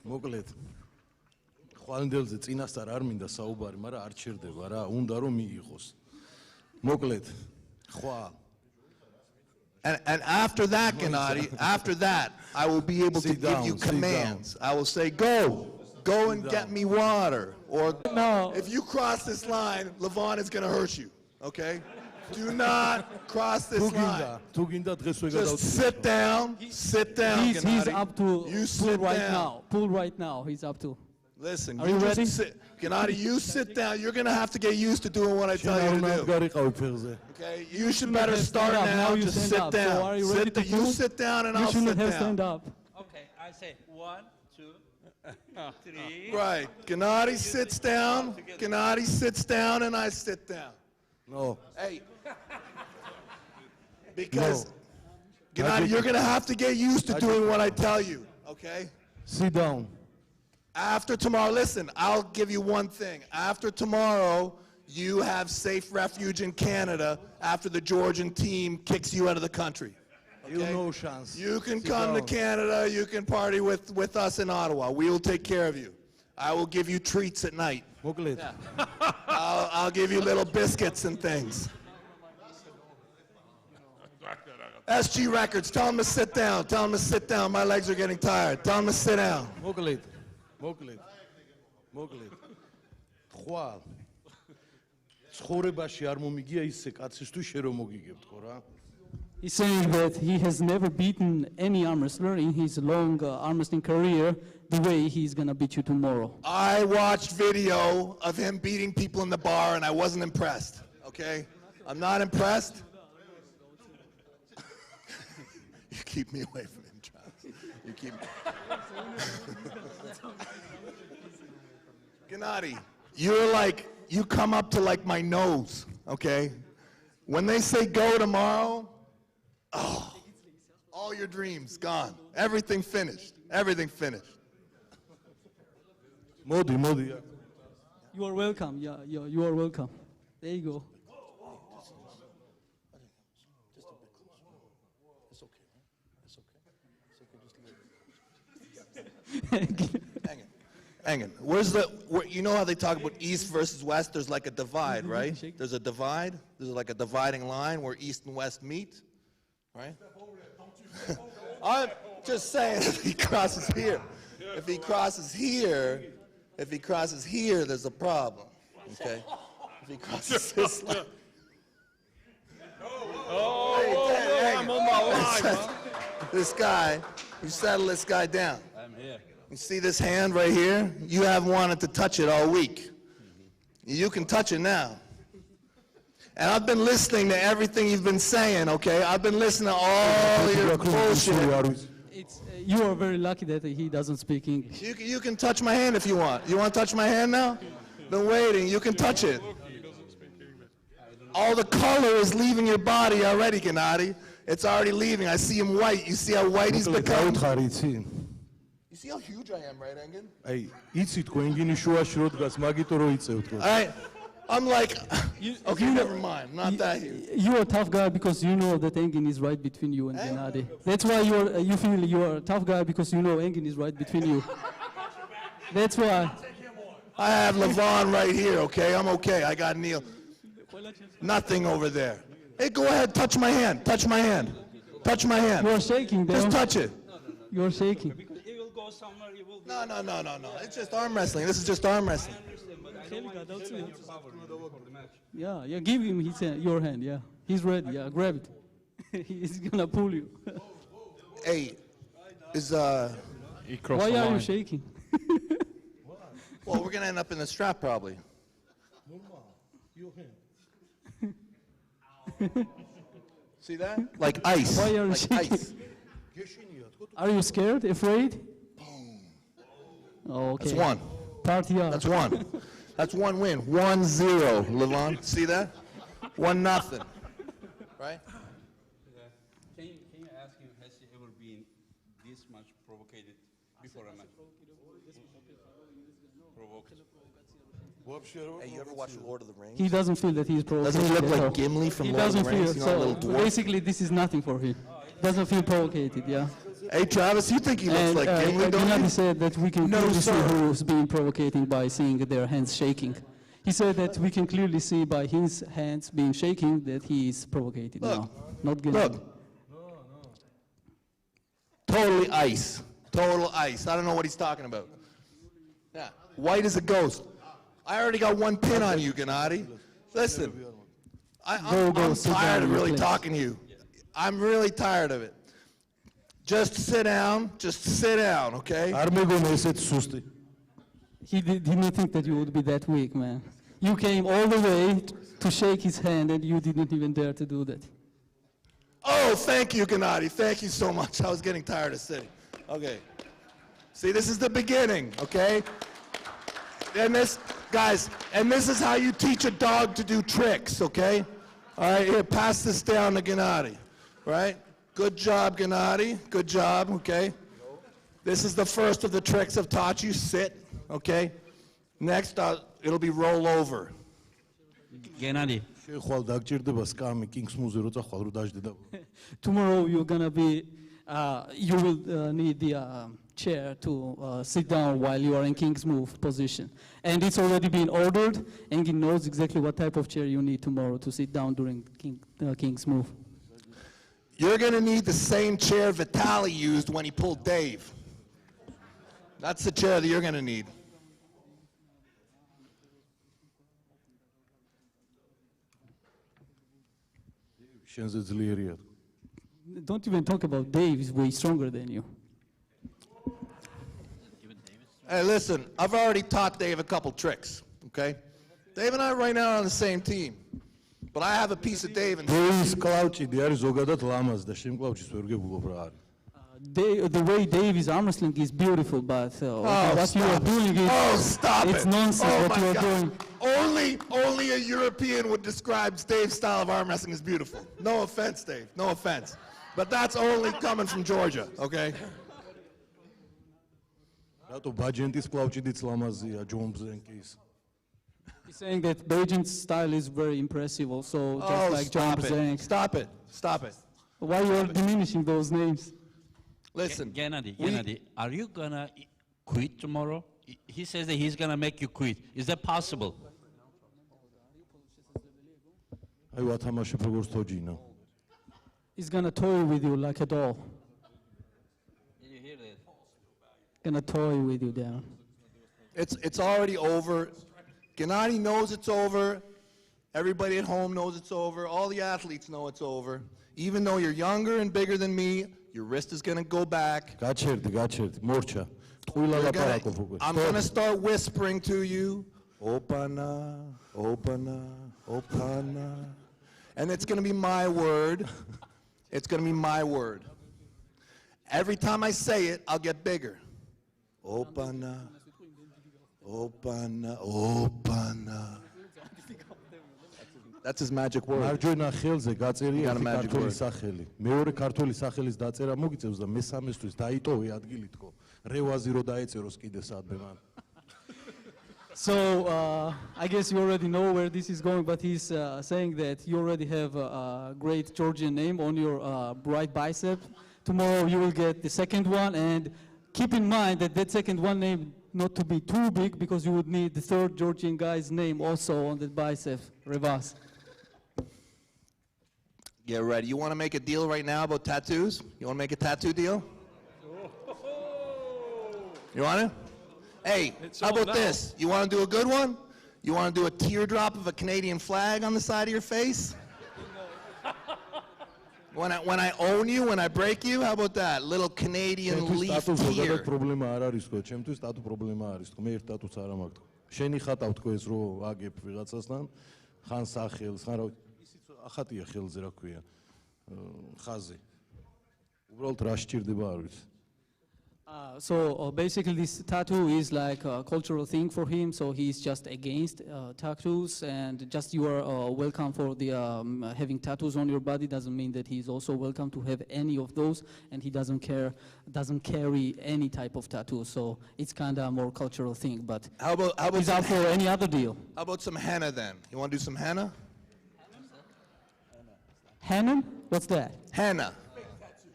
მოკლედ ხვალინდელზე წინასწარ არ მინდა საუბარი, მაგრამ არ ჩერდება რა, უნდა რომ მიიღოს. მოკლედ ხვალ. And after that, Gennady, after that, I will be able to give you commands. I will say, go and get me water. Or if you cross this line, Levon is going to hurt you, okay? Do not cross this line. Just sit down, He's up to you pull right now. Pull right now, he's up to. Listen, are you ready? Gennady, you sit down. You're going to have to get used to doing what I tell you to do. Okay, you should better start now. Just sit down. So are you ready to You pull? sit down and you I'll sit shouldn't have down. stand up. Okay, I say 1, 2, 3. Right. Gennady sits down. Gennady sits down and I sit down. No. Hey. Because, Gennady, you're going to have to get used to doing what I tell you, okay? Sit down. After tomorrow, listen, I'll give you one thing. After tomorrow, you have safe refuge in Canada after the Georgian team kicks you out of the country. Okay? You no chance. You can Sit come to down. Canada, you can party with us in Ottawa. We will take care of you. I will give you treats at night. I'll give you little biscuits and things. SG Records, tell him to sit down. Tell him to sit down. My legs are getting tired. Tell him to sit down. მოკლედ ხვალ ცხოვრებაში არ მომიგია ისე კაცისთვის შე რომ მოგიგებთ ხო რა. He's saying that he has never beaten any arm wrestler in his long arm wrestling career the way he's gonna beat you tomorrow. I watched video of him beating people in the bar and I wasn't impressed, okay? I'm not impressed. You keep me away from him, Travis. You keep me. Gennady, you come up to like my nose, okay? When they say go tomorrow, oh, all your dreams gone. Everything finished. Everything finished. მოდი. You are welcome. Yeah, you are welcome. There you go. Hang on. You know how they talk about East versus West? There's like a divide, right? There's a divide. There's like a dividing line where East and West meet, right? I'm just saying if he crosses here, there's a problem, okay? If he crosses this line. I'm on my line. This guy, you settle this guy down. I'm here. You see this hand right here? You have wanted to touch it all week. You can touch it now. And I've been listening to everything you've been saying, okay? I've been listening to all your bullshit. You are very lucky that he doesn't speak English. You can touch my hand if you want. You want to touch my hand now? Been waiting. You can touch it. All the color is leaving your body already, Gennady. It's already leaving. I see him white. You see how white he's become? You see how huge I am, right, Engin? აი, იცით ხო ენგინი შუაში რო დგას, მაგითო რო იწევთ ხო? All right. I'm like, okay, never mind. I'm not that huge. You are a tough guy because you know that Engin is right between you and Gennady. That's why you feel you are a tough guy because you know Engin is right between you. That's why. I have Levon right here, okay? I'm okay. I got Neil. Nothing over there. Hey, go ahead. Touch my hand. Touch my hand. Touch my hand. You are shaking. Just touch it. You are shaking. It will go somewhere. It will. No. It's just arm wrestling. This is just arm wrestling. Yeah, give him your hand, yeah. He's ready, yeah, grab it. He's gonna pull you. Hey, he crossed Why the are you line. shaking? Well, we're gonna end up in the strap probably. See that? Like ice. Why are you like shaking? ice. Are you scared? Afraid? Oh, okay. That's one. Party up. That's one. That's one win. 1-0, Levon. See that? 1-0. Right? Can you ask him, has he ever been this much provoked before a match? Provoked. Hey, you ever watch Lord of the Rings? He doesn't feel that he's provoked. Doesn't he look at like all. Gimli from He Lord of the doesn't Rings? feel You know, a so. little dwarf? Basically, this is nothing for him. Doesn't feel provoked. Yeah. Hey, Travis, you think he looks And, like Gimli, don't Gennady you? said that we can No, clearly see sir. who's being provocating by seeing their hands shaking. He said that we can clearly see by his hands being shaking that he is provocated now. Not Gennady. Look. Totally ice. Total ice. I don't know what he's talking about. Yeah. White as a ghost. I already got one pin on you, Gennady. Listen, I'm sit tired down, of really please. talking to you. I'm really tired of it. Just sit down. Just sit down, okay? He didn't think that you would be that weak, man. You came all the way to shake his hand and you didn't even dare to do that. Oh, thank you, Gennady. Thank you so much. I was getting tired of sitting. Okay. See, this is the beginning, okay? And this, guys, and this is how you teach a dog to do tricks, okay? All right, here, pass this down to Gennady, right? Good job, Gennady. Good job, okay? This is the first of the tricks I've taught you. Sit, okay? Next, it'll be roll over. Gennady. Tomorrow you're gonna be, you will need the chair to sit down while you are in King's Move position. And it's already been ordered, and he knows exactly what type of chair you need tomorrow to sit down during King's Move. You're gonna need the same chair Vitaly used when he pulled Dave. That's the chair that you're gonna need. Don't even talk about Dave, he's way stronger than you. Hey, listen, I've already taught Dave a couple tricks, okay? Dave and I right now are on the same team. But I have a piece of Dave and The way Dave is arm wrestling is beautiful, but what you are doing is stop it's it. nonsense Oh, what my you are God. doing. Only a European would describe Dave's style of arm wrestling as beautiful. No offense, Dave, no offense. But that's only coming from Georgia, okay? He's saying that Vigeant's style is very impressive also, just like John Brzank. Stop it, stop it. Why you are diminishing those names? Listen, Gennady, are you gonna quit tomorrow? He says that he's gonna make you quit. Is that possible? He's gonna toy with you like a doll. Did you hear that? Gonna toy with you down. It's already over. Gennady knows it's over. Everybody at home knows it's over. All the athletes know it's over. Even though you're younger and bigger than me, your wrist is going to go back. I'm going to start whispering to you. Opana, opana, opana. And it's going to be my word. It's going to be my word. Every time I say it, I'll get bigger. Opana, opana, opana. That's his magic word. მარჯვენა ხელზე გაწერია Got a ერთი magic ქართული word. სახელი. მეორე ქართული სახელის დაწერა მოგიწევს და მესამესთვის დაიტოვე ადგილი თქო. რევაზი რო დაეწეროს კიდე სადმე მან. So I guess you already know where this is going, but he's saying that you already have a great Georgian name on your right bicep. Tomorrow you will get the second one, and keep in mind that that second one name not to be too big because you would need the third Georgian guy's name also on the bicep, Revas. Get ready. You want to make a deal right now about tattoos? You want to make a tattoo deal? You want to? Hey, how about this? You want to do a good one? You want to do a teardrop of a Canadian flag on the side of your face? When I own you, when I break you, how about that? Little Canadian leaf tear. პრობლემა არ არის თქო, ჩემთვის სტატუ პრობლემა არის თქო, მე ერთ სტატუს არ მაქვს თქო. შენი ხატავ თქო ეს რო აგებ ვიღაცასთან, ხან სახელს, ხან რა ისიც ახატია ხელზე რა ქვია. ხაზი. უბრალოდ რა სჭირდება არ ვიცი. So basically this tattoo is like a cultural thing for him, so he's just against tattoos, and just you are welcome for the having tattoos on your body doesn't mean that he's also welcome to have any of those, and he doesn't carry any type of tattoo, so it's kind of a more cultural thing, but how about he's out for any other deal. How about some henna then? You want to do some henna? Henna? What's that? Henna.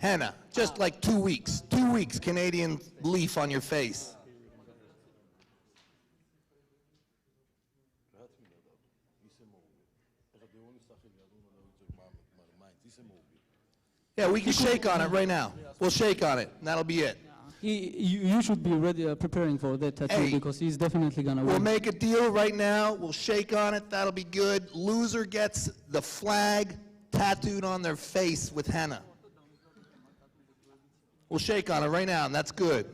Henna, just like 2 weeks. 2 weeks, Canadian leaf on your face. Yeah, we can shake on it right now. We'll shake on it, and that'll be it. You should be ready, preparing for that tattoo, because he's definitely gonna win. We'll make a deal right now. We'll shake on it. That'll be good. Loser gets the flag tattooed on their face with henna. We'll shake on it right now, and that's good.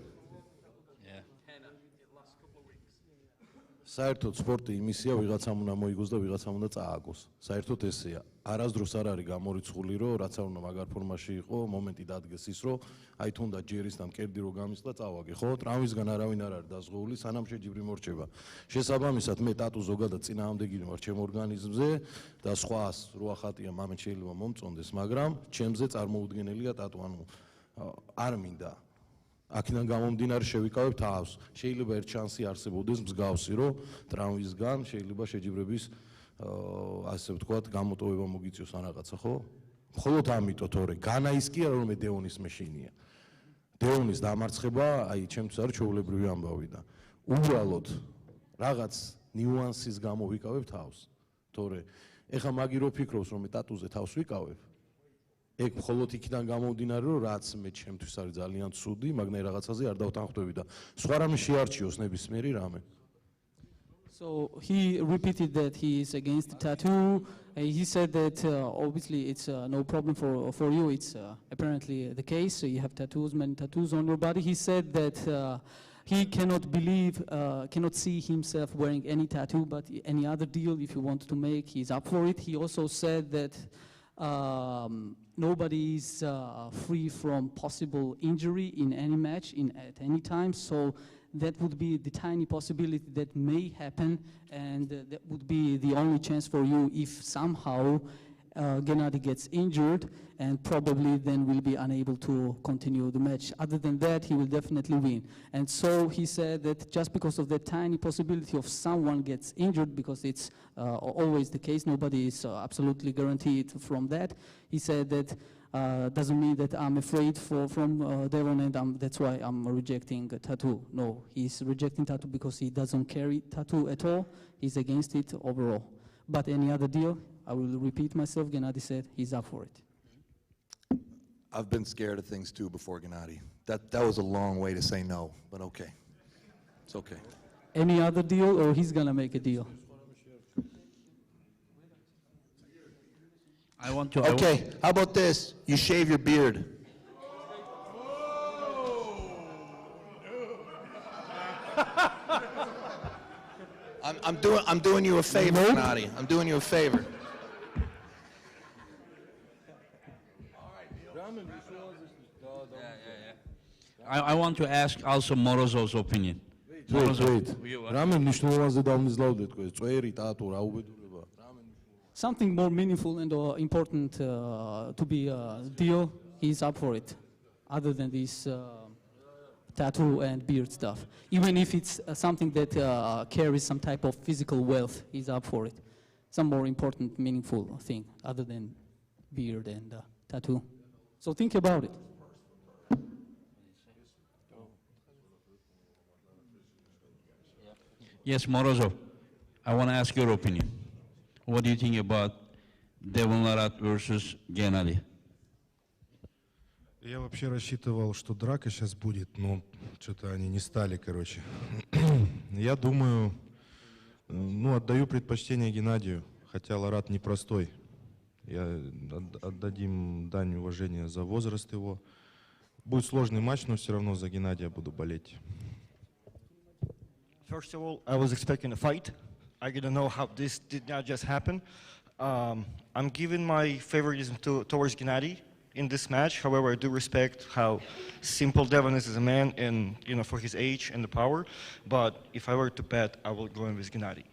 საერთოდ სპორტი იმისია, ვიღაცამ უნდა მოიგოს და ვიღაცამ უნდა წააგოს. საერთოდ ესეა. არასდროს არ არის გამორიცხული, რომ რაც არ უნდა მაგარ ფორმაში იყო, მომენტი დადგეს ის, რომ აი თუნდაც ჯერისთან კერდი რო გამისლა წავაგე, ხო? ტრამვისგან არავინ არ არის დაზღვეული, სანამ შეჯიბრი მორჩება. შესაბამისად, მე ტატუ ზოგადად წინააღმდეგი ვარ ჩემ ორგანიზმზე და სხვას რო ახატია, მამე შეიძლება მომწონდეს, მაგრამ ჩემზე წარმოუდგენელია ტატუ, ანუ არ მინდა. აქედან გამომდინარე შევიკავებ თავს. შეიძლება ერთ შანსი არსებობდეს მსგავსი, რომ ტრამვისგან შეიძლება შეჯიბრების ასე ვთქვათ, გამოტოვება მოგიწიოს ან რაღაცა, ხო? მხოლოდ ამიტომ, თორე განაის კი არა, რომ მე დეონის მეშინია. დეონის დამარცხება, აი, ჩემთვის არის ჩვეულებრივი ამბავი და უბრალოდ რაღაც ნიუანსის გამო ვიკავებ თავს. თორე ეხა მაგი რო ფიქრობს, რომ მე ტატუზე თავს ვიკავებ, ეგ მხოლოდ იქიდან გამომდინარე, რომ რაც მე ჩემთვის არის ძალიან ცუდი, მაგნაირ რაღაცაზე არ დავთანხმდები და სხვა რამე შეარჩიოს ნებისმიერი რამე. So he repeated that he is against the tattoo. He said that obviously it's no problem for you. It's apparently the case. So you have tattoos, many tattoos on your body. He said that he cannot see himself wearing any tattoo, but any other deal if you want to make, he's up for it. He also said that nobody is free from possible injury in any match at any time. So that would be the tiny possibility that may happen, and that would be the only chance for you if somehow Gennady gets injured, and probably then will be unable to continue the match. Other than that, he will definitely win. And so he said that just because of the tiny possibility of someone gets injured, because it's always the case, nobody is absolutely guaranteed from that. He said that doesn't mean that I'm afraid from Devon, and that's why I'm rejecting a tattoo. No, he's rejecting tattoo because he doesn't carry tattoo at all. He's against it overall. But any other deal, I will repeat myself, Gennady said he's up for it. I've been scared of things too before, Gennady. That was a long way to say no, but okay. It's okay. Any other deal, or he's gonna make a deal? Okay, how about this? You shave your beard. I'm doing you a favor, Gennady. I'm doing you a favor. I want to ask also Morozov's opinion. Something more meaningful and important to be a deal, he's up for it, other than this tattoo and beard stuff. Even if it's something that carries some type of physical wealth, he's up for it. Some more important, meaningful thing, other than beard and tattoo. So think about it. Yes, Morozov, I want to ask your opinion. What do you think about Devon Larratt versus Gennady? Я вообще рассчитывал, что драка сейчас будет, но что-то они не стали, короче. Я думаю, отдаю предпочтение Геннадию, хотя Larratt непростой. Отдадим дань уважения за возраст его. Будет сложный матч, но все равно за Геннадия буду болеть. First of all, I was expecting a fight. I didn't know how this did not just happen. I'm giving my favoritism towards Gennady in this match. However, I do respect how simple Devon is as a man, and for his age and the power. But if I were to bet, I will go in with Gennady.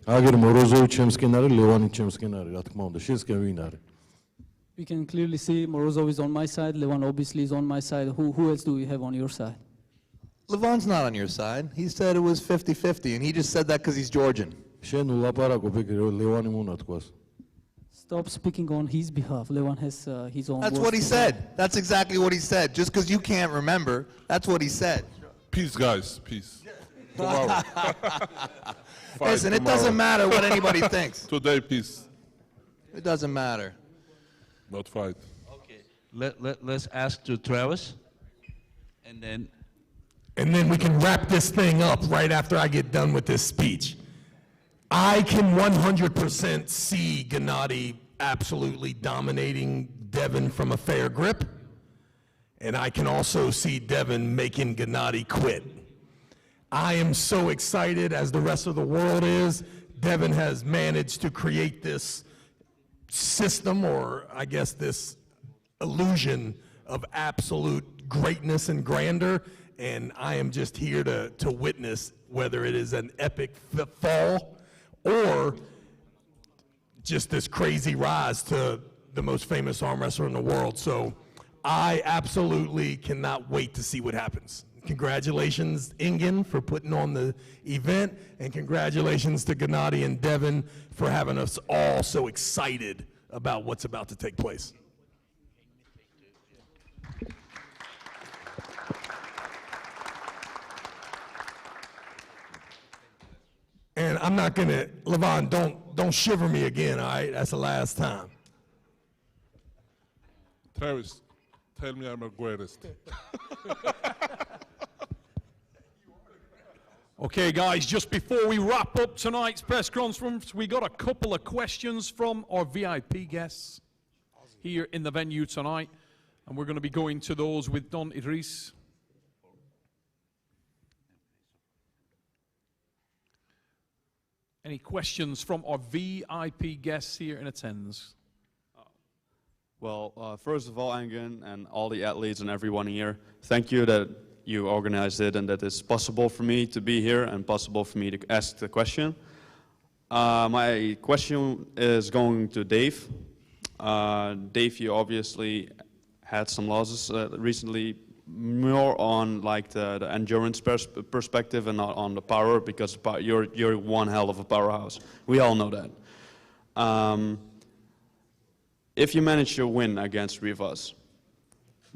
აგერ მოროზოვიჩემს კენ არის, ლევანიჩემს კენ არის, რა თქმა უნდა, შენს კენ ვინ არის? We can clearly see Morozov is on my side, Levon obviously is on my side. Who else do we have on your side? Levon's not on your side. He said it was 50-50, and he just said that because he's Georgian. შენ ულაპარაკო ფიქრი, რომ ლევანი უნდა თქვას. Stop speaking on his behalf. Levon has his own That's words what he to said. say. That's exactly what he said. Just because you can't remember, that's what he said. Peace, guys. Peace. Tomorrow. Listen, it doesn't matter what anybody thinks. Today, peace. It doesn't matter. Not fight. Okay. Let's ask to Travis, and then we can wrap this thing up right after I get done with this speech. I can 100% see Gennady absolutely dominating Devin from a fair grip, and I can also see Devin making Gennady quit. I am so excited, as the rest of the world is. Devin has managed to create this system, or I guess this illusion of absolute greatness and grandeur, and I am just here to witness whether it is an epic fall or just this crazy rise to the most famous arm wrestler in the world. So I absolutely cannot wait to see what happens. Congratulations, Engin, for putting on the event, and congratulations to Gennady and Devin for having us all so excited about what's about to take place. And I'm not gonna, Levon, don't shiver me again, all right? That's the last time. Travis, tell me I'm the greatest. Okay, guys, just before we wrap up tonight's press conference, we got a couple of questions from our VIP guests here in the venue tonight, and we're going to be going to those with Don Idris. Any questions from our VIP guests here in attendance? Well, first of all, Engin and all the athletes and everyone here, thank you that you organized it and that it's possible for me to be here and possible for me to ask the question. My question is going to Dave. Dave, you obviously had some losses recently, more on like the endurance perspective and not on the power, because you're one hell of a powerhouse. We all know that. If you manage to win against Revas,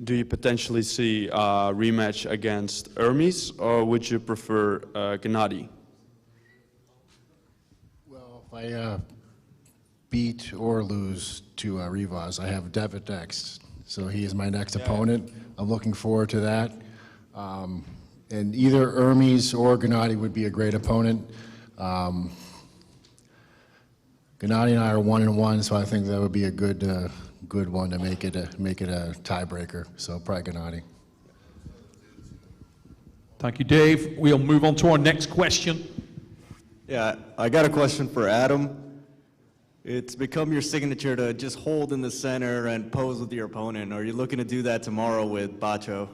do you potentially see a rematch against Hermes, or would you prefer Gennady? Well, if I beat or lose to Revas, I have Devin next. So he is my next opponent. I'm looking forward to that. And either Hermes or Gennady would be a great opponent. Gennady and I are 1-1, so I think that would be a good one to make it a tiebreaker. So probably Gennady. Thank you, Dave. We'll move on to our next question. Yeah, I got a question for Adam. It's become your signature to just hold in the center and pose with your opponent. Are you looking to do that tomorrow with Bacho?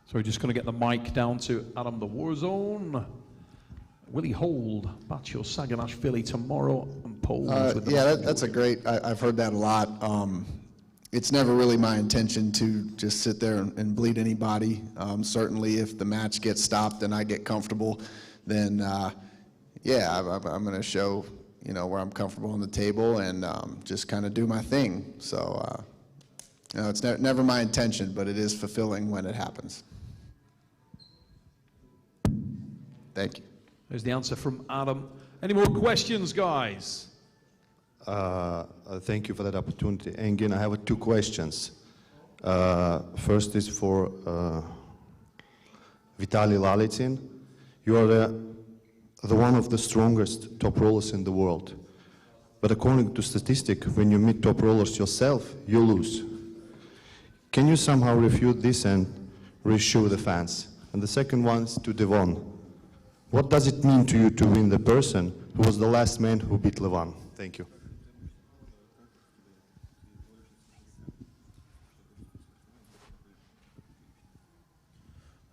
So we're just going to get the mic down to Adam the Warzone. Will he hold Bacho Saganashvili tomorrow and pose with the Yeah, that's a great, I've heard that a lot. It's never really my intention to just sit there and bleed anybody. Certainly if the match gets stopped and I get comfortable, then yeah, I'm going to show, where I'm comfortable on the table and just kind of do my thing. So, it's never my intention, but it is fulfilling when it happens. Thank you. There's the answer from Adam. Any more questions, guys? Thank you for that opportunity. And again, I have two questions. First is for Vitaly Laletin. You are the one of the strongest top rollers in the world. But according to statistics, when you meet top rollers yourself, you lose. Can you somehow refute this and reassure the fans? And the second one is to Devon. What does it mean to you to win the person who was the last man who beat Levon? Thank you.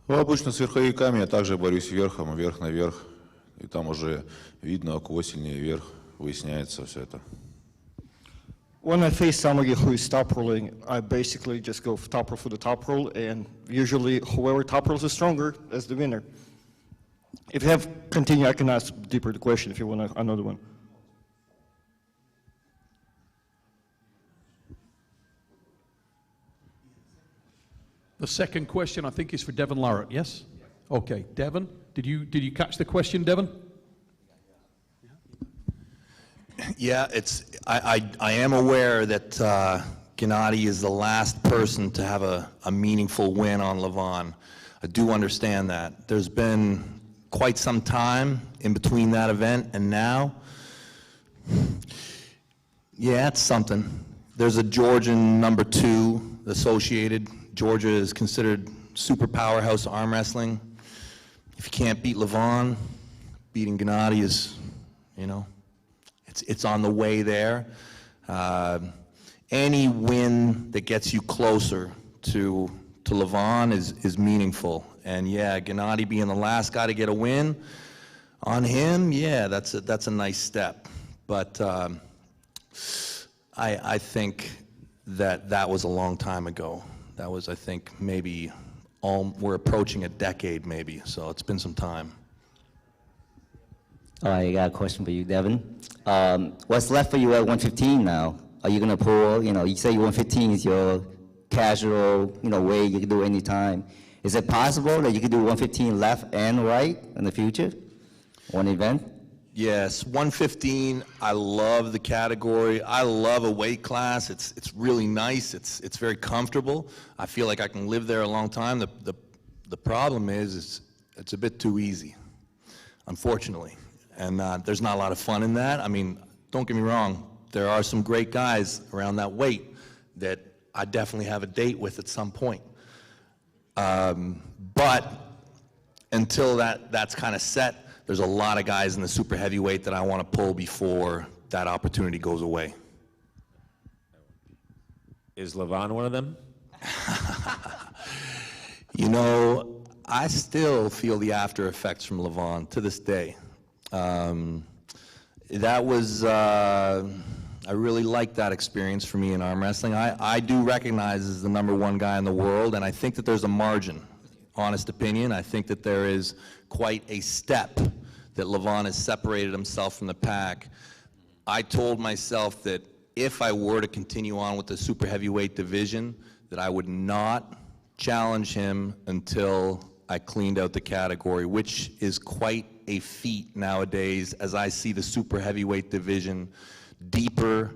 Ну, обычно с верховиками я также борюсь верхом, вверх на верх. И там уже видно, у кого сильнее верх, выясняется все это. When I face somebody who is top rolling, I basically just go top roll for the top roll, and usually whoever top rolls is stronger is the winner. If you have continue, I can ask deeper the question if you want another one. The second question, I think, is for Devin Larratt, yes? Okay, Devin, did you catch the question, Devin? Yeah, I am aware that Gennady is the last person to have a meaningful win on Levon. I do understand that. There's been quite some time in between that event and now. Yeah, it's something. There's a Georgian number 2 associated. Georgia is considered super powerhouse arm wrestling. If you can't beat Levon, beating Gennady is, you know, it's on the way there. Any win that gets you closer to Levon is meaningful. And yeah, Gennady being the last guy to get a win on him, yeah, that's a nice step. But I think that was a long time ago. That was, I think, maybe we're approaching a decade maybe, so it's been some time. All right, I got a question for you, Devin. What's left for you at 115 now? Are you gonna pull, you say 115 is your casual, way you can do any time. Is it possible that you could do 115 left and right in the future? One event? Yes, 115, I love the category. I love a weight class. It's really nice. It's very comfortable. I feel like I can live there a long time. The problem is it's a bit too easy, unfortunately. And there's not a lot of fun in that. I mean, don't get me wrong. There are some great guys around that weight that I definitely have a date with at some point. But until that's kind of set, there's a lot of guys in the super heavyweight that I want to pull before that opportunity goes away. Is Levon one of them? I still feel the after effects from Levon to this day. That was, I really liked that experience for me in arm wrestling. I do recognize as the #1 guy in the world, and I think that there's a margin. Honest opinion, I think that there is quite a step that Levon has separated himself from the pack. I told myself that if I were to continue on with the super heavyweight division, that I would not challenge him until I cleaned out the category, which is quite a feat nowadays as I see the super heavyweight division deeper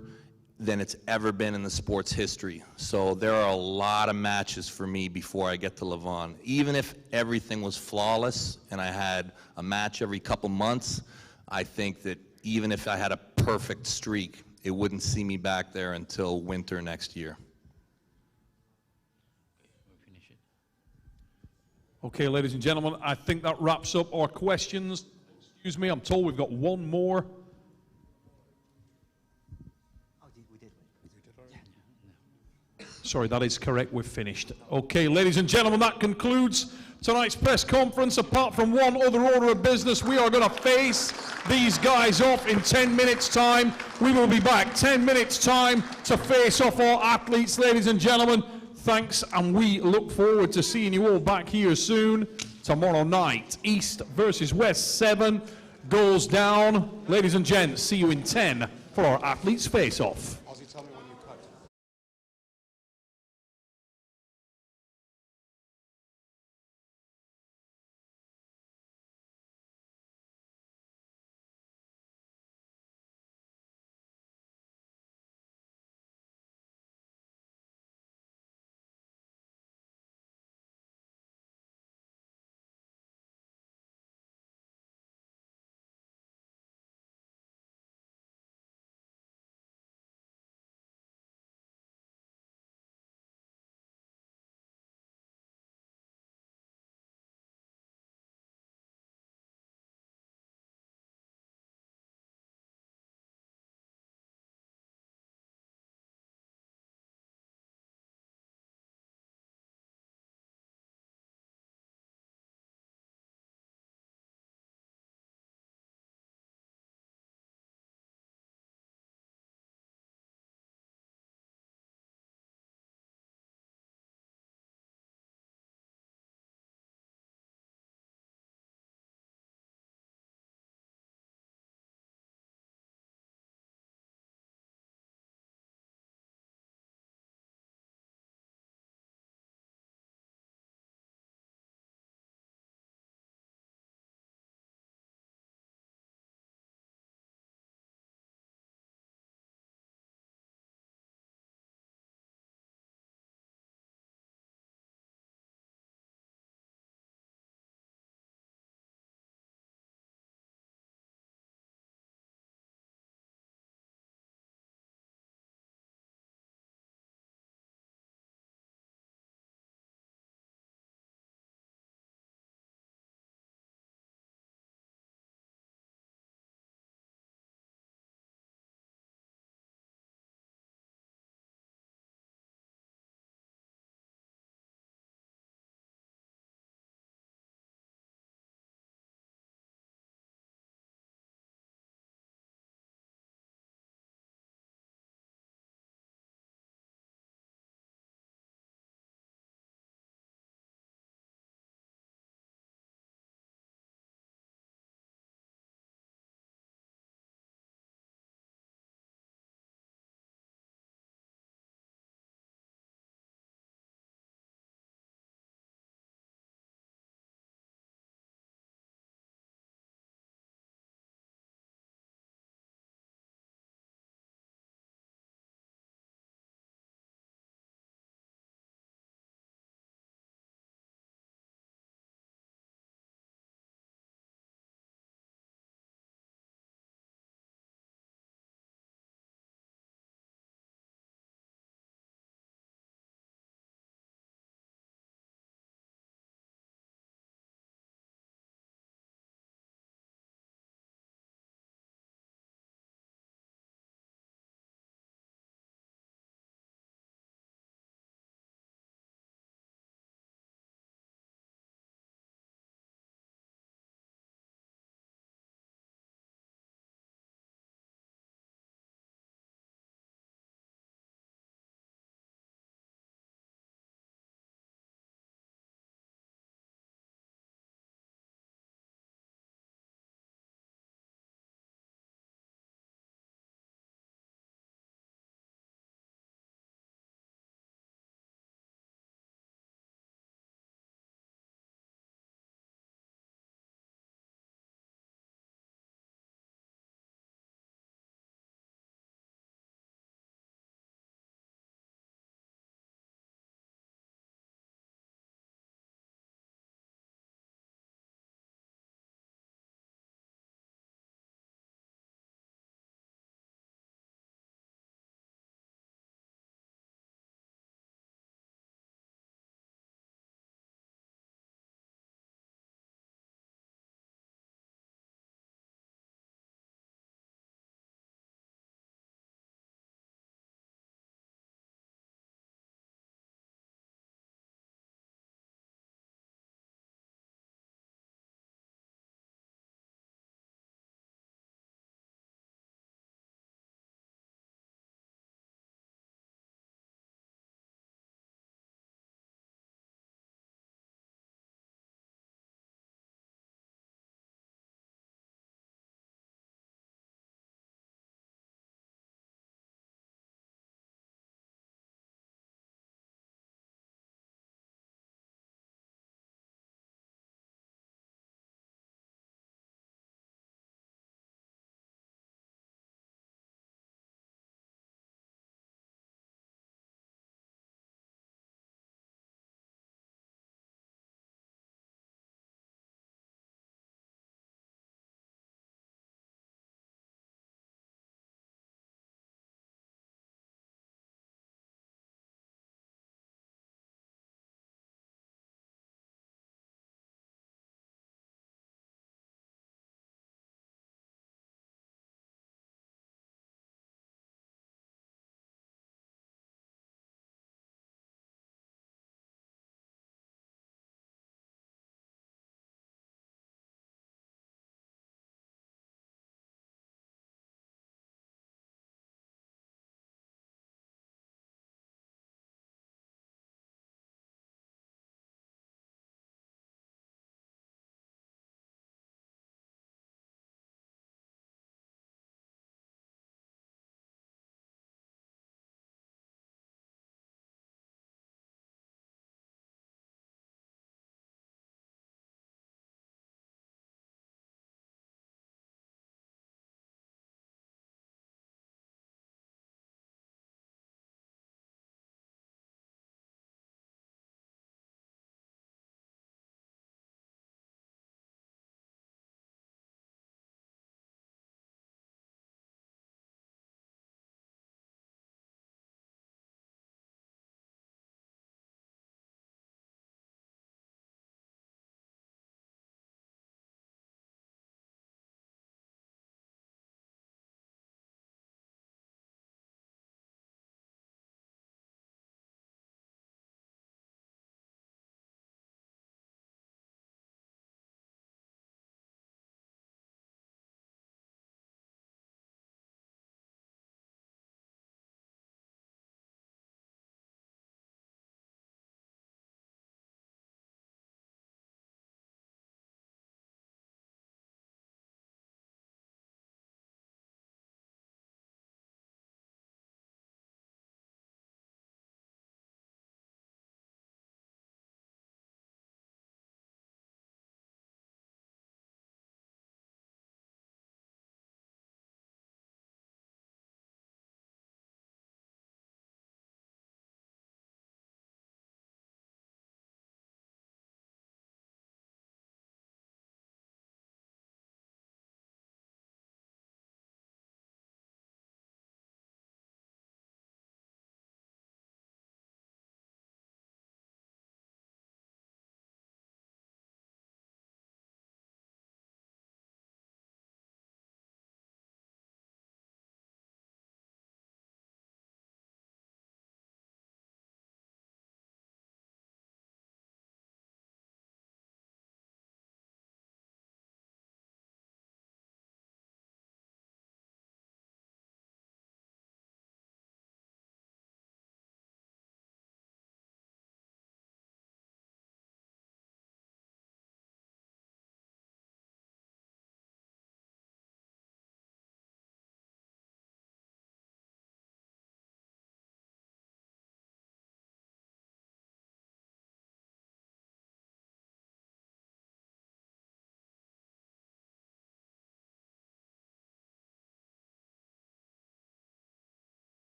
than it's ever been in the sport's history. So there are a lot of matches for me before I get to Levon. Even if everything was flawless and I had a match every couple months, I think that even if I had a perfect streak, it wouldn't see me back there until winter next year. Okay, ladies and gentlemen, I think that wraps up our questions. Excuse me, I'm told we've got one more. Sorry, that is correct. We're finished. Okay, ladies and gentlemen, that concludes tonight's press conference. Apart from one other order of business, we are going to face these guys off in 10 minutes' time. We will be back 10 minutes' time to face off our athletes, ladies and gentlemen. Thanks, and we look forward to seeing you all back here soon. Tomorrow night, East versus West 7 goes down. Ladies and gents, see you in 10 for our athletes face-off.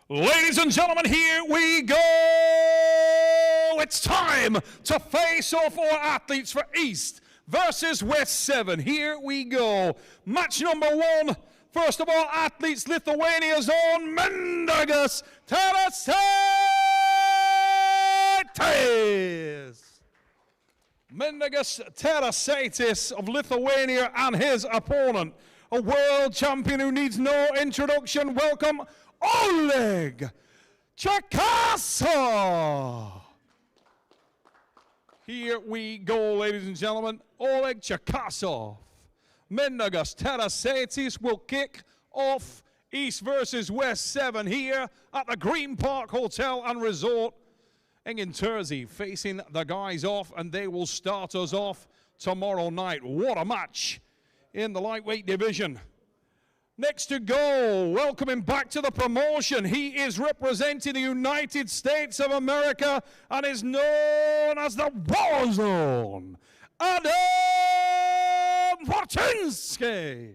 Ladies and gentlemen, here we go. It's time to face off our athletes for East versus West 7. Here we go. Match number 1. First of all, athletes, Lithuania's own Mindaugas Tarasaitis. Mindaugas Tarasaitis of Lithuania and his opponent, a world champion who needs no introduction. Welcome, Oleg Chakasov. Here we go, ladies and gentlemen. Oleg Chakasov. Mindaugas Tarasaitis will kick off East versus West 7 here at the Green Park Hotel and Resort. Engin Terzi facing the guys off, and they will start us off tomorrow night. What a match in the lightweight division. Next to go, welcoming back to the promotion, he is representing the United States of America and is known as the Warzone, Adam Wawrzynski.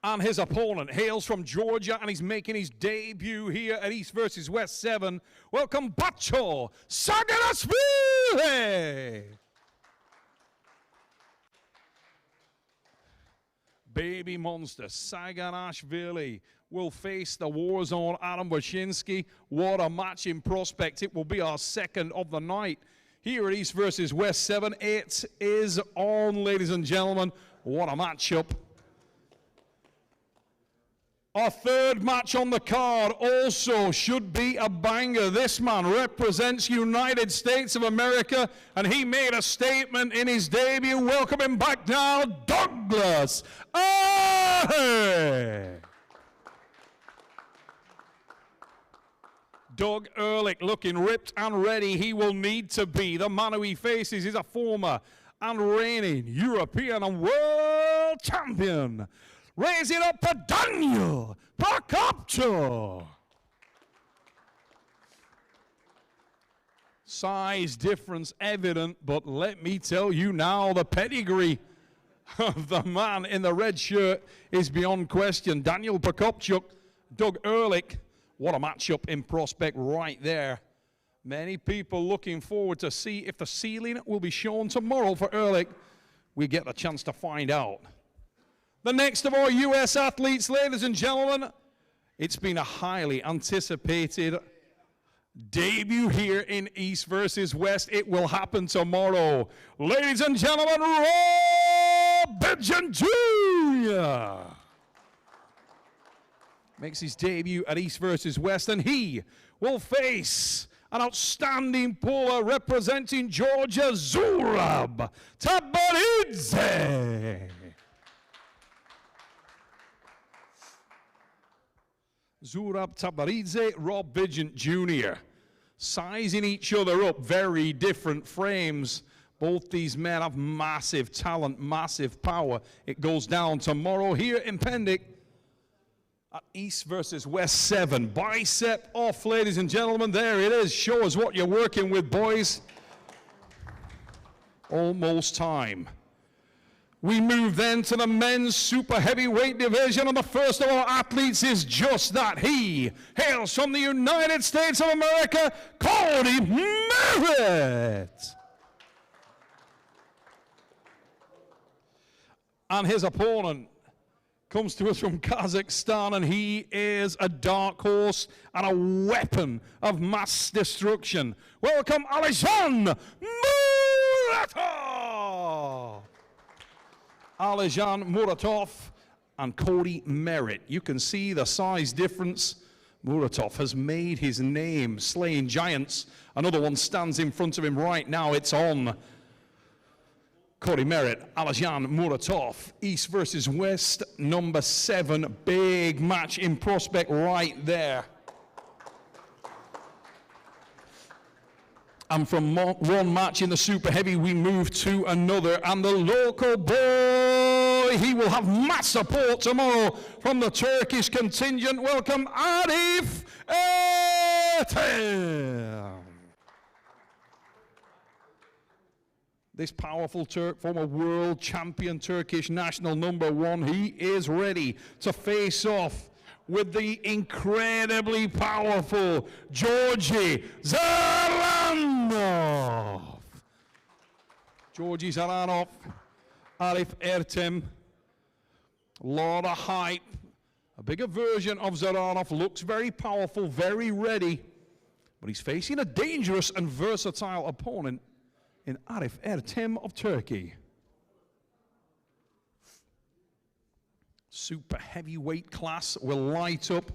And his opponent hails from Georgia and he's making his debut here at East versus West 7. Welcome, Bacho Saganashvili. Baby monster Saganashvili will face the Warzone Adam Wawrzynski. What a match in prospect. It will be our second of the night here at East versus West 7. It is on, ladies and gentlemen. What a matchup. Our third match on the card also should be a banger. This man represents United States of America, and he made a statement in his debut. Welcome him back now, Douglas Erlich. Doug Erlich looking ripped and ready. He will need to be. The man who he faces is a former and reigning European and world champion. Raise it up for Daniel Prokopchuk. Size difference evident, but let me tell you now, the pedigree of the man in the red shirt is beyond question. Daniel Prokopchuk, Doug Erlich. What a matchup in prospect right there. Many people looking forward to see if the ceiling will be shown tomorrow for Erlich. We get the chance to find out. The next of our U.S. athletes, ladies and gentlemen, it's been a highly anticipated debut here in East versus West. It will happen tomorrow. Ladies and gentlemen, Vigeant Jr. makes his debut at East versus West, and he will face an outstanding puller representing Georgia, Zurab Tabaridze. Zurab Tabaridze, Rob Vigeant Jr. Sizing each other up, very different frames. Both these men have massive talent, massive power. It goes down tomorrow here in Pendik at East versus West 7. Bicep off, ladies and gentlemen. There it is. Show us what you're working with, boys. Almost time. We move then to the men's super heavyweight division, and the first of our athletes is just that. He hails from the United States of America, Cody Merritt. And his opponent comes to us from Kazakhstan, and he is a dark horse and a weapon of mass destruction. Welcome, Alizhan Muratov. Alizhan Muratov and Cody Merritt. You can see the size difference. Muratov has made his name slaying giants. Another one stands in front of him right now. It's on. Cody Merritt, Alizhan Muratov, East versus West, number 7. Big match in prospect right there. And from one match in the super heavy, we move to another. And the local boy, he will have mass support tomorrow from the Turkish contingent. Welcome, Arif Ertem. This powerful Turk, former world champion Turkish national #1, he is ready to face off with the incredibly powerful Georgy Zaranov. Georgy Zaranov, Arif Ertem, lot of hype. A bigger version of Zaranov, looks very powerful, very ready, but he's facing a dangerous and versatile opponent in Arif Ertem of Turkey. Super heavyweight class will light up.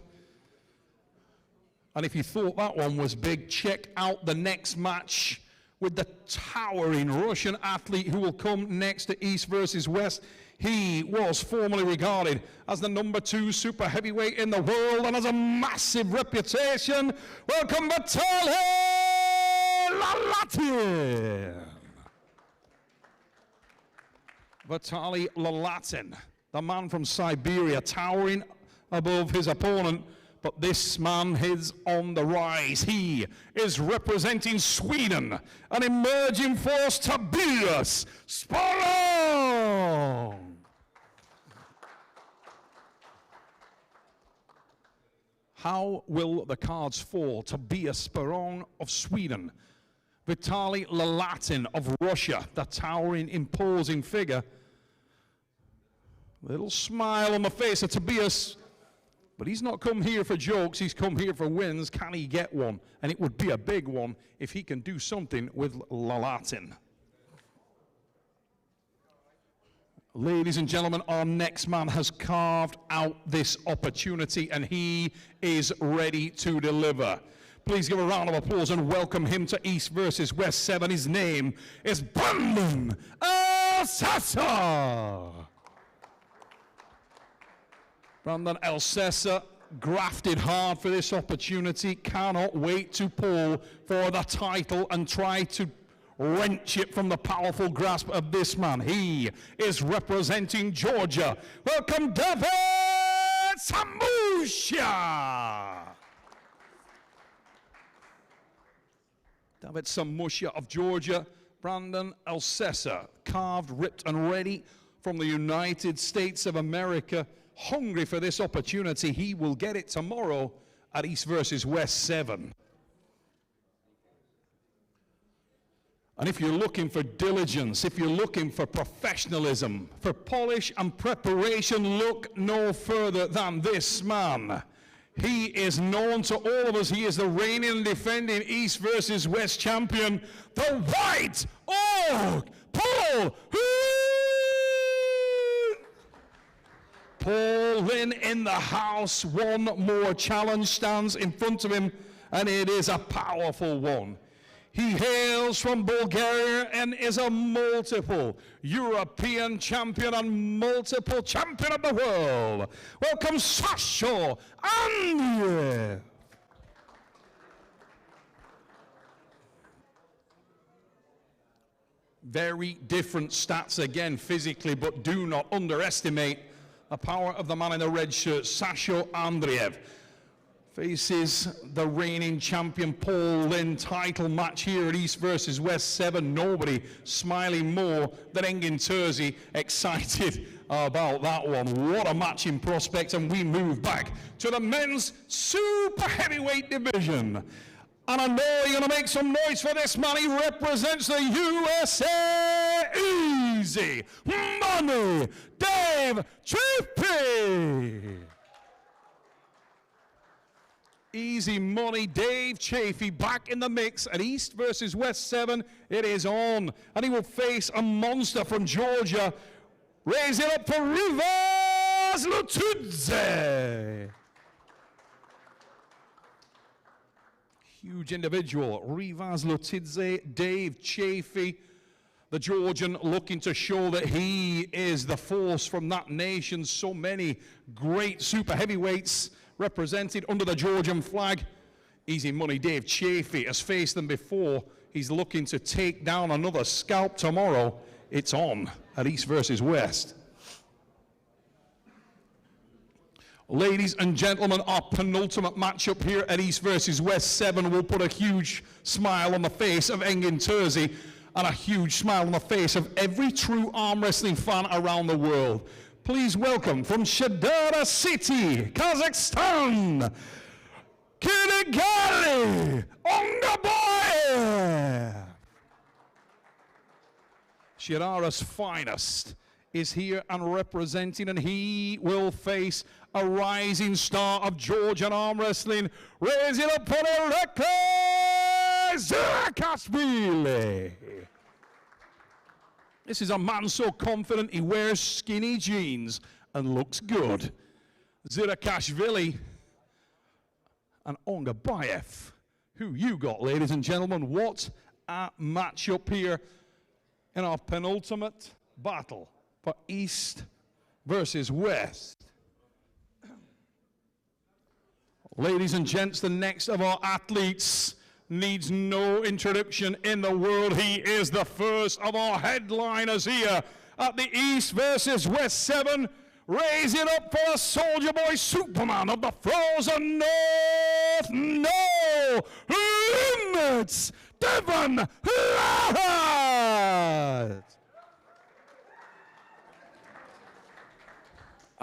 And if you thought that one was big, check out the next match with the towering Russian athlete who will come next to East versus West. He was formerly regarded as the #2 super heavyweight in the world and has a massive reputation. Welcome, Vitaly Laletin. Vitaly Laletin, the man from Siberia, towering above his opponent. But this man is on the rise. He is representing Sweden, an emerging force, Tobias Sporrong. How will the cards fall? Tobias Sporrong of Sweden, Vitaly Laletin of Russia, the towering, imposing figure. Little smile on the face of Tobias. But he's not come here for jokes, he's come here for wins. Can he get one? And it would be a big one if he can do something with Laletin. Ladies and gentlemen, our next man has carved out this opportunity and he is ready to deliver. Please give a round of applause and welcome him to East versus West 7. His name is Brandon Elsesser. Brandon Elsesser grafted hard for this opportunity, cannot wait to pull for the title and try to wrench it from the powerful grasp of this man. He is representing Georgia. Welcome, Devin Samosha. David Samosha of Georgia, Brandon Elsesser, carved, ripped and ready from the United States of America. Hungry for this opportunity. He will get it tomorrow at East versus West 7. And if you're looking for diligence, if you're looking for professionalism, for polish and preparation, look no further than this man. He is known to all of us. He is the reigning and defending East versus West champion, the White Oak Paul Linn in the house. One more challenge stands in front of him, and it is a powerful one. He hails from Bulgaria and is a multiple European champion and multiple champion of the world. Welcome, Sasho Arif. Very different stats again physically, but do not underestimate the power of the man in the red shirt. Sasho Arif faces the reigning champion Paul Linn. Title match here at East versus West 7. Nobody smiling more than Engin Terzi. Excited about that one. What a match in prospect. And we move back to the men's super heavyweight division. And I know you're going to make some noise for this man. He represents the USA Easy Money, Dave Chaffey. Easy Money, Dave Chaffey back in the mix at East versus West 7. It is on. And he will face a monster from Georgia. Raise it up for Revas Lutudze. Huge individual, Revas Lutudze, Dave Chaffey, the Georgian, looking to show that he is the force from that nation. So many great super heavyweights represented under the Georgian flag. Easy Money Dave Chaffey has faced them before. He's looking to take down another scalp tomorrow. It's on at East versus West. Ladies and gentlemen, our penultimate matchup here at East versus West 7 will put a huge smile on the face of Engin Terzi and a huge smile on the face of every true arm wrestling fan around the world. Please welcome from Shadara City, Kazakhstan, Kirigali Ongabayev. Shadara's finest is here and representing, and he will face a rising star of Georgian arm wrestling. Raising up for Erlich, Zurab. This is a man so confident he wears skinny jeans and looks good. Zurab and Ongabayev. Who you got, ladies and gentlemen? What a matchup here in our penultimate battle for East versus West. Ladies and gents, the next of our athletes needs no introduction in the world. He is the first of our headliners here at the East versus West 7. Raise it up for a Soldier Boy Superman of the frozen North. No limits, Devon Larratt.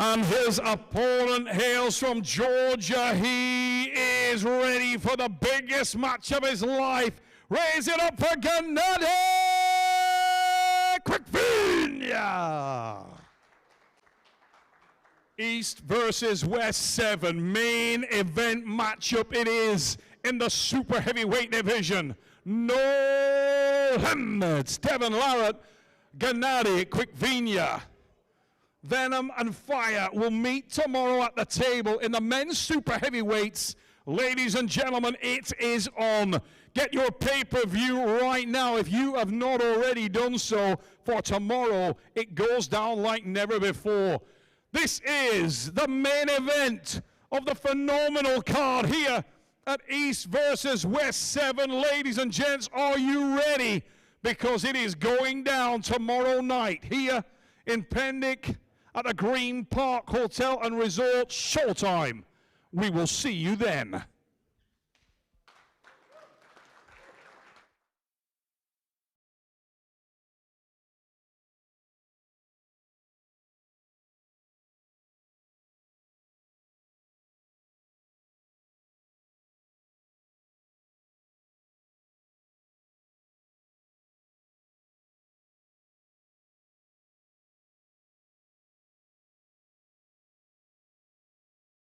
And his opponent hails from Georgia. He is ready for the biggest match of his life. Raise it up for Gennady Quickvinia. East versus West 7. Main event matchup it is in the super heavyweight division. No limits. Devin Larratt, Gennady Quickvinia. Venom and Fire will meet tomorrow at the table in the men's super heavyweights. Ladies and gentlemen, it is on. Get your pay-per-view right now if you have not already done so. For tomorrow, it goes down like never before. This is the main event of the phenomenal card here at East versus West 7. Ladies and gents, are you ready? Because it is going down tomorrow night here in Pendik at the Green Park Hotel and Resort. Showtime. We will see you then.